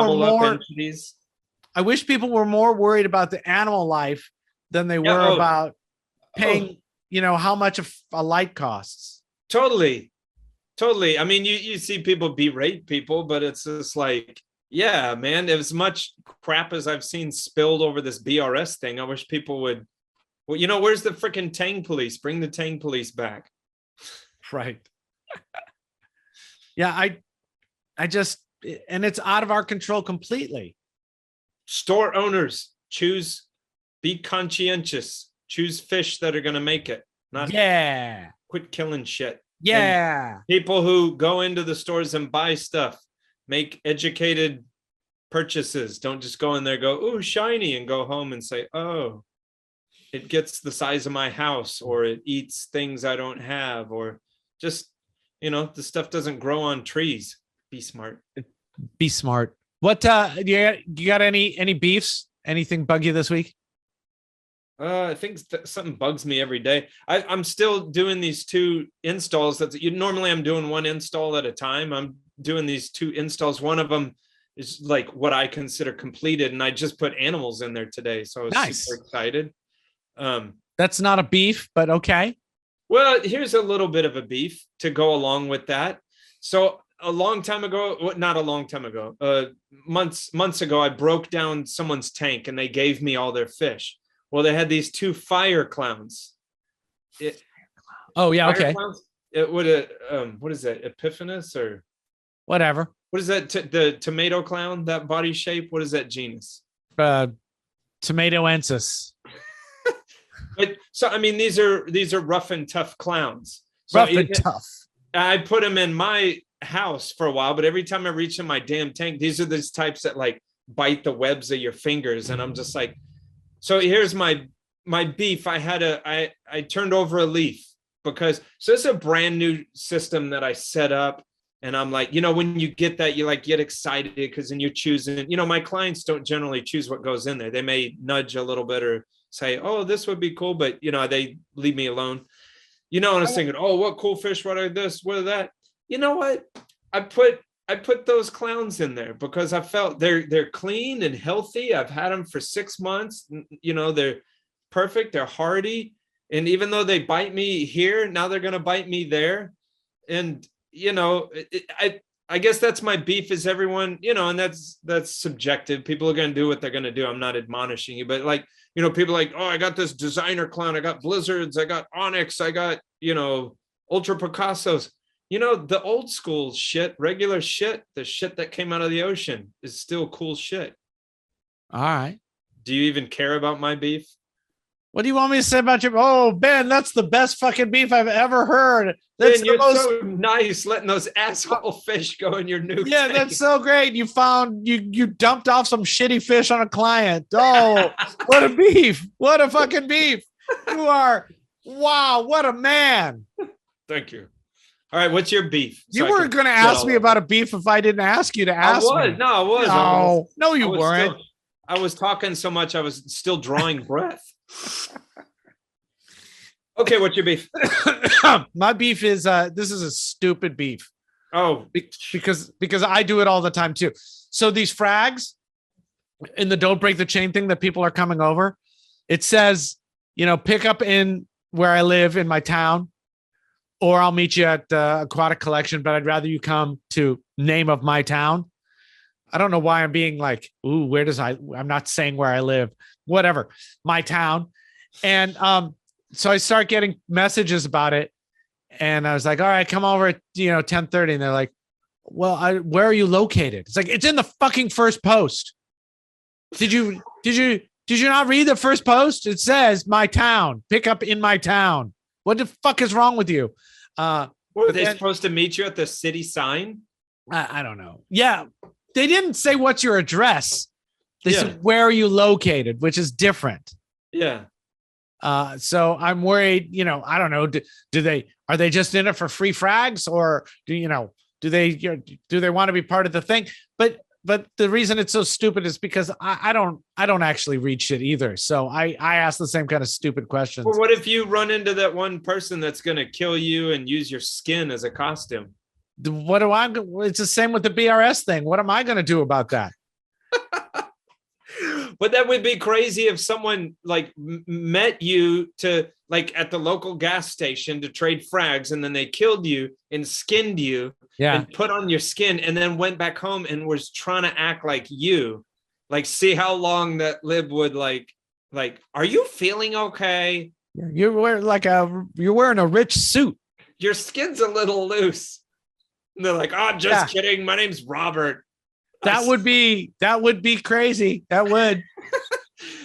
A: were more worried about the animal life than they were about paying, how much a light costs.
B: Totally. I mean, you see people berate people, but it's just like, yeah, man, as much crap as I've seen spilled over this BRS thing, I wish people would, where's the freaking Tang police? Bring the Tang police back.
A: Right. Yeah, I just, and it's out of our control completely.
B: Store owners, be conscientious, choose fish that are going to make it. Quit killing shit.
A: Yeah.
B: And people who go into the stores and buy stuff, make educated purchases. Don't just go in there, go, ooh, shiny, and go home and say, oh, it gets the size of my house, or it eats things I don't have, or just, the stuff doesn't grow on trees. Be smart.
A: Be smart. What, you got any beefs? Anything bug you this week?
B: I think something bugs me every day. I'm still doing these 2 installs. Normally I'm doing 1 install at a time. I'm doing these 2 installs. One of them is like what I consider completed, and I just put animals in there today, so I was super excited.
A: That's not a beef, but okay.
B: Well, here's a little bit of a beef to go along with that. So a long time ago, well, not a long time ago, months ago, I broke down someone's tank and they gave me all their fish. Well, they had these two fire clowns.
A: Oh yeah,
B: Fire
A: okay.
B: clowns? It would what is that? Epiphanous or
A: Whatever.
B: what is that? The tomato clown, that body shape? What is that genus?
A: Tomatoensis.
B: But so I mean, these are rough and tough clowns. So
A: Rough and tough.
B: I put them in my house for a while, but every time I reach in my damn tank, these are these types that like bite the webs of your fingers, and I'm just like, so here's my beef. I turned over a leaf because so it's a brand new system that I set up, and I'm like, when you get that, you like get excited because then you're choosing. My clients don't generally choose what goes in there. They may nudge a little bit or say, oh, this would be cool, but they leave me alone. And I was thinking, oh, what cool fish, what are this, what are that? You know what? I put those clowns in there because I felt they're clean and healthy. I've had them for 6 months. They're perfect, they're hardy. And even though they bite me here, now they're gonna bite me there. And I guess that's my beef is everyone, and that's subjective. People are gonna do what they're gonna do. I'm not admonishing you, but like, people are like, oh, I got this designer clown, I got blizzards, I got onyx, I got, ultra Picassos. The old school shit, regular shit, the shit that came out of the ocean is still cool shit.
A: All right.
B: Do you even care about my beef?
A: What do you want me to say about your? Oh, Ben, that's the best fucking beef I've ever heard. That's
B: Ben, you're so nice letting those asshole fish go in your new
A: Yeah,
B: tank.
A: that's so great. You found you dumped off some shitty fish on a client. Oh, what a beef. What a fucking beef. You are, wow, what a man.
B: Thank you. All right, what's your beef?
A: You weren't going to ask me about a beef if I didn't ask you to ask me.
B: No, I was.
A: No, you weren't.
B: I was talking so much, I was still drawing breath. Okay, what's your beef?
A: My beef is this is a stupid beef.
B: Oh,
A: because I do it all the time too. So these frags in the don't break the chain thing that people are coming over, it says, pick up in where I live in my town, or I'll meet you at Aquatic Collection, but I'd rather you come to name of my town. I don't know why I'm being like, ooh, I'm not saying where I live, whatever, my town. And so I start getting messages about it. And I was like, all right, come over at 10:30. And they're like, well, where are you located? It's like, it's in the fucking first post. Did you not read the first post? It says my town, pick up in my town. What the fuck is wrong with you?
B: Were they supposed to meet you at the city sign?
A: I don't know. Yeah. They didn't say what's your address. They said, where are you located, which is different.
B: Yeah.
A: So I'm worried, I don't know. Are they just in it for free frags, or do they want to be part of the thing? But the reason it's so stupid is because I don't actually read shit either. So I ask the same kind of stupid questions.
B: Well, what if you run into that one person that's going to kill you and use your skin as a costume?
A: It's the same with the BRS thing. What am I going to do about that?
B: But that would be crazy if someone like met you to like at the local gas station to trade frags, and then they killed you and skinned you and put on your skin, and then went back home and was trying to act like you, like see how long that lib would like, are you feeling okay?
A: You're wearing a rich suit.
B: Your skin's a little loose. And they're like, oh, just kidding. My name's Robert.
A: That would be crazy. That would.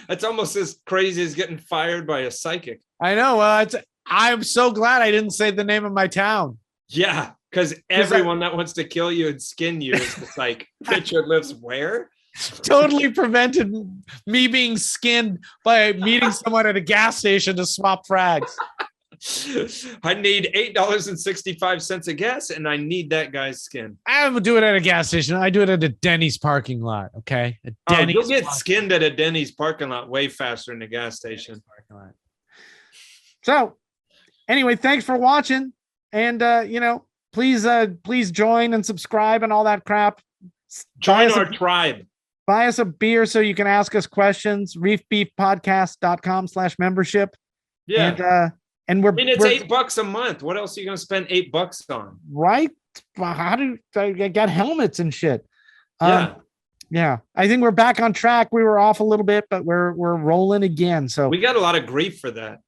B: It's almost as crazy as getting fired by a psychic.
A: I know. Well, I'm so glad I didn't say the name of my town.
B: Yeah, because everyone that wants to kill you and skin you is just like, Richard lives where?
A: Totally prevented me being skinned by meeting someone at a gas station to swap frags.
B: I need $8.65 a gas, and I need that guy's skin.
A: I don't do it at a gas station. I do it at a Denny's parking lot. Okay,
B: You'll get skinned at a Denny's parking lot way faster than a gas station.
A: So, anyway, thanks for watching, and please join and subscribe and all that crap.
B: Join our tribe.
A: Buy us a beer so you can ask us questions. reefbeefpodcast.com/membership.
B: Yeah.
A: And we're,
B: I mean, it's
A: we're
B: $8 a month. What else are you going to spend $8 on?
A: right. How do I got helmets and shit?
B: Yeah.
A: Yeah. I think we're back on track. We were off a little bit, but we're rolling again. So
B: We got a lot of grief for that.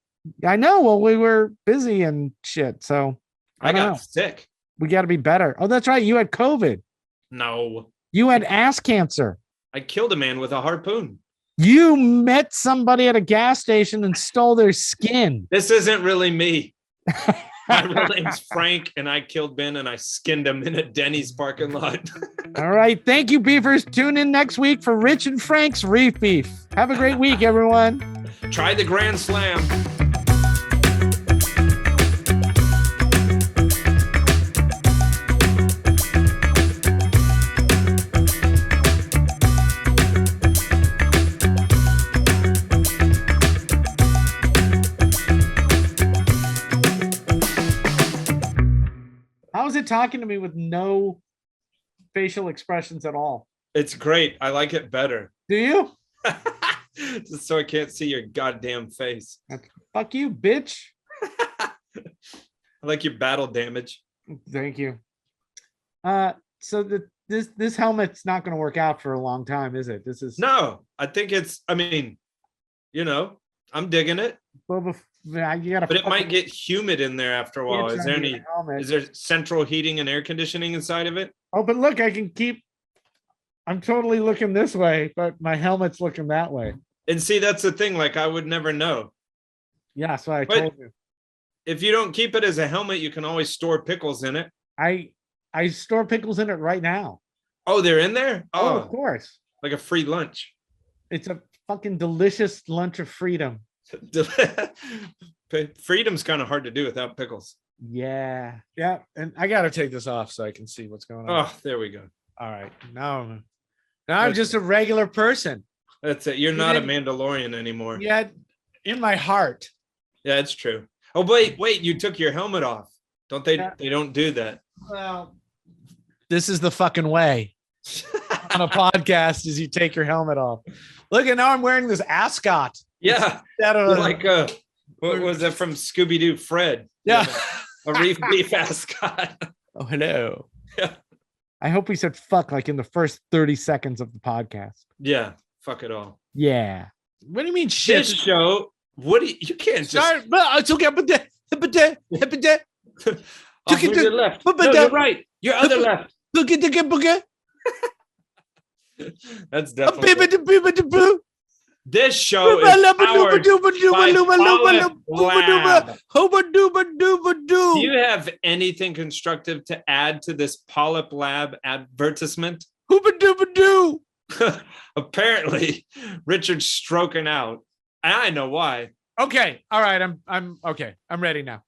A: I know. Well, we were busy and shit. So
B: I
A: don't
B: got
A: know.
B: sick.
A: We got to be better. Oh, that's right. You had COVID.
B: No,
A: You had ass cancer.
B: I killed a man with a harpoon.
A: You met somebody at a gas station and stole their skin.
B: This isn't really me. My real name's Frank, and I killed Ben and I skinned him in a Denny's parking lot.
A: All right. Thank you, beefers. Tune in next week for Rich and Frank's Reef Beef. Have a great week, everyone.
B: Try the Grand Slam.
A: How is it talking to me with no facial expressions at all?
B: It's great. I like it better.
A: Do you?
B: Just so I can't see your goddamn face.
A: Fuck you, bitch.
B: I like your battle damage.
A: Thank you. So this helmet's not going to work out for a long time, is it? This is
B: No, I think it's, I mean, you know, I'm digging it,
A: Boba. You gotta
B: but it might get humid in there after a while. Is there any, is there central heating and air conditioning inside of it?
A: Oh, but look, I can keep. I'm totally looking this way, but my helmet's looking that way.
B: And see, that's the thing. Like, I would never know.
A: Yeah, that's what I
B: But
A: told you.
B: if you don't keep it as a helmet, you can always store pickles in it.
A: I store pickles in it right now.
B: Oh, they're in there?
A: Oh,
B: Oh,
A: of course.
B: like a free lunch.
A: It's a fucking delicious lunch of freedom.
B: Freedom's kind of hard to do without pickles.
A: Yeah. Yeah. And I got to take this off so I can see what's going on.
B: Oh, there we go.
A: All right. Now I'm just a regular person.
B: That's it. You're not a Mandalorian anymore.
A: Yeah. In my heart.
B: Yeah, it's true. Oh, wait, you took your helmet off. Don't they?
A: Yeah.
B: They don't do that.
A: Well, this is the fucking way on a podcast is you take your helmet off. Look, and now I'm wearing this ascot.
B: Yeah.
A: You're
B: Like what was that from Scooby-Doo? Fred.
A: Yeah.
B: A Reef Beef ascot.
A: Oh, hello.
B: Yeah.
A: I hope we said fuck like in the first 30 seconds of the podcast.
B: Yeah. Fuck it all.
A: Yeah. What do you mean shit?
B: This show, what do you can't just
A: Sorry, it's okay.
B: oh, your left. No, you're right. Your other left. That's definitely this show is powered by PolypLab. Do you have anything constructive to add to this PolypLab advertisement? Apparently, Richard's stroking out. I know why.
A: Okay. All right. I'm okay. I'm ready now.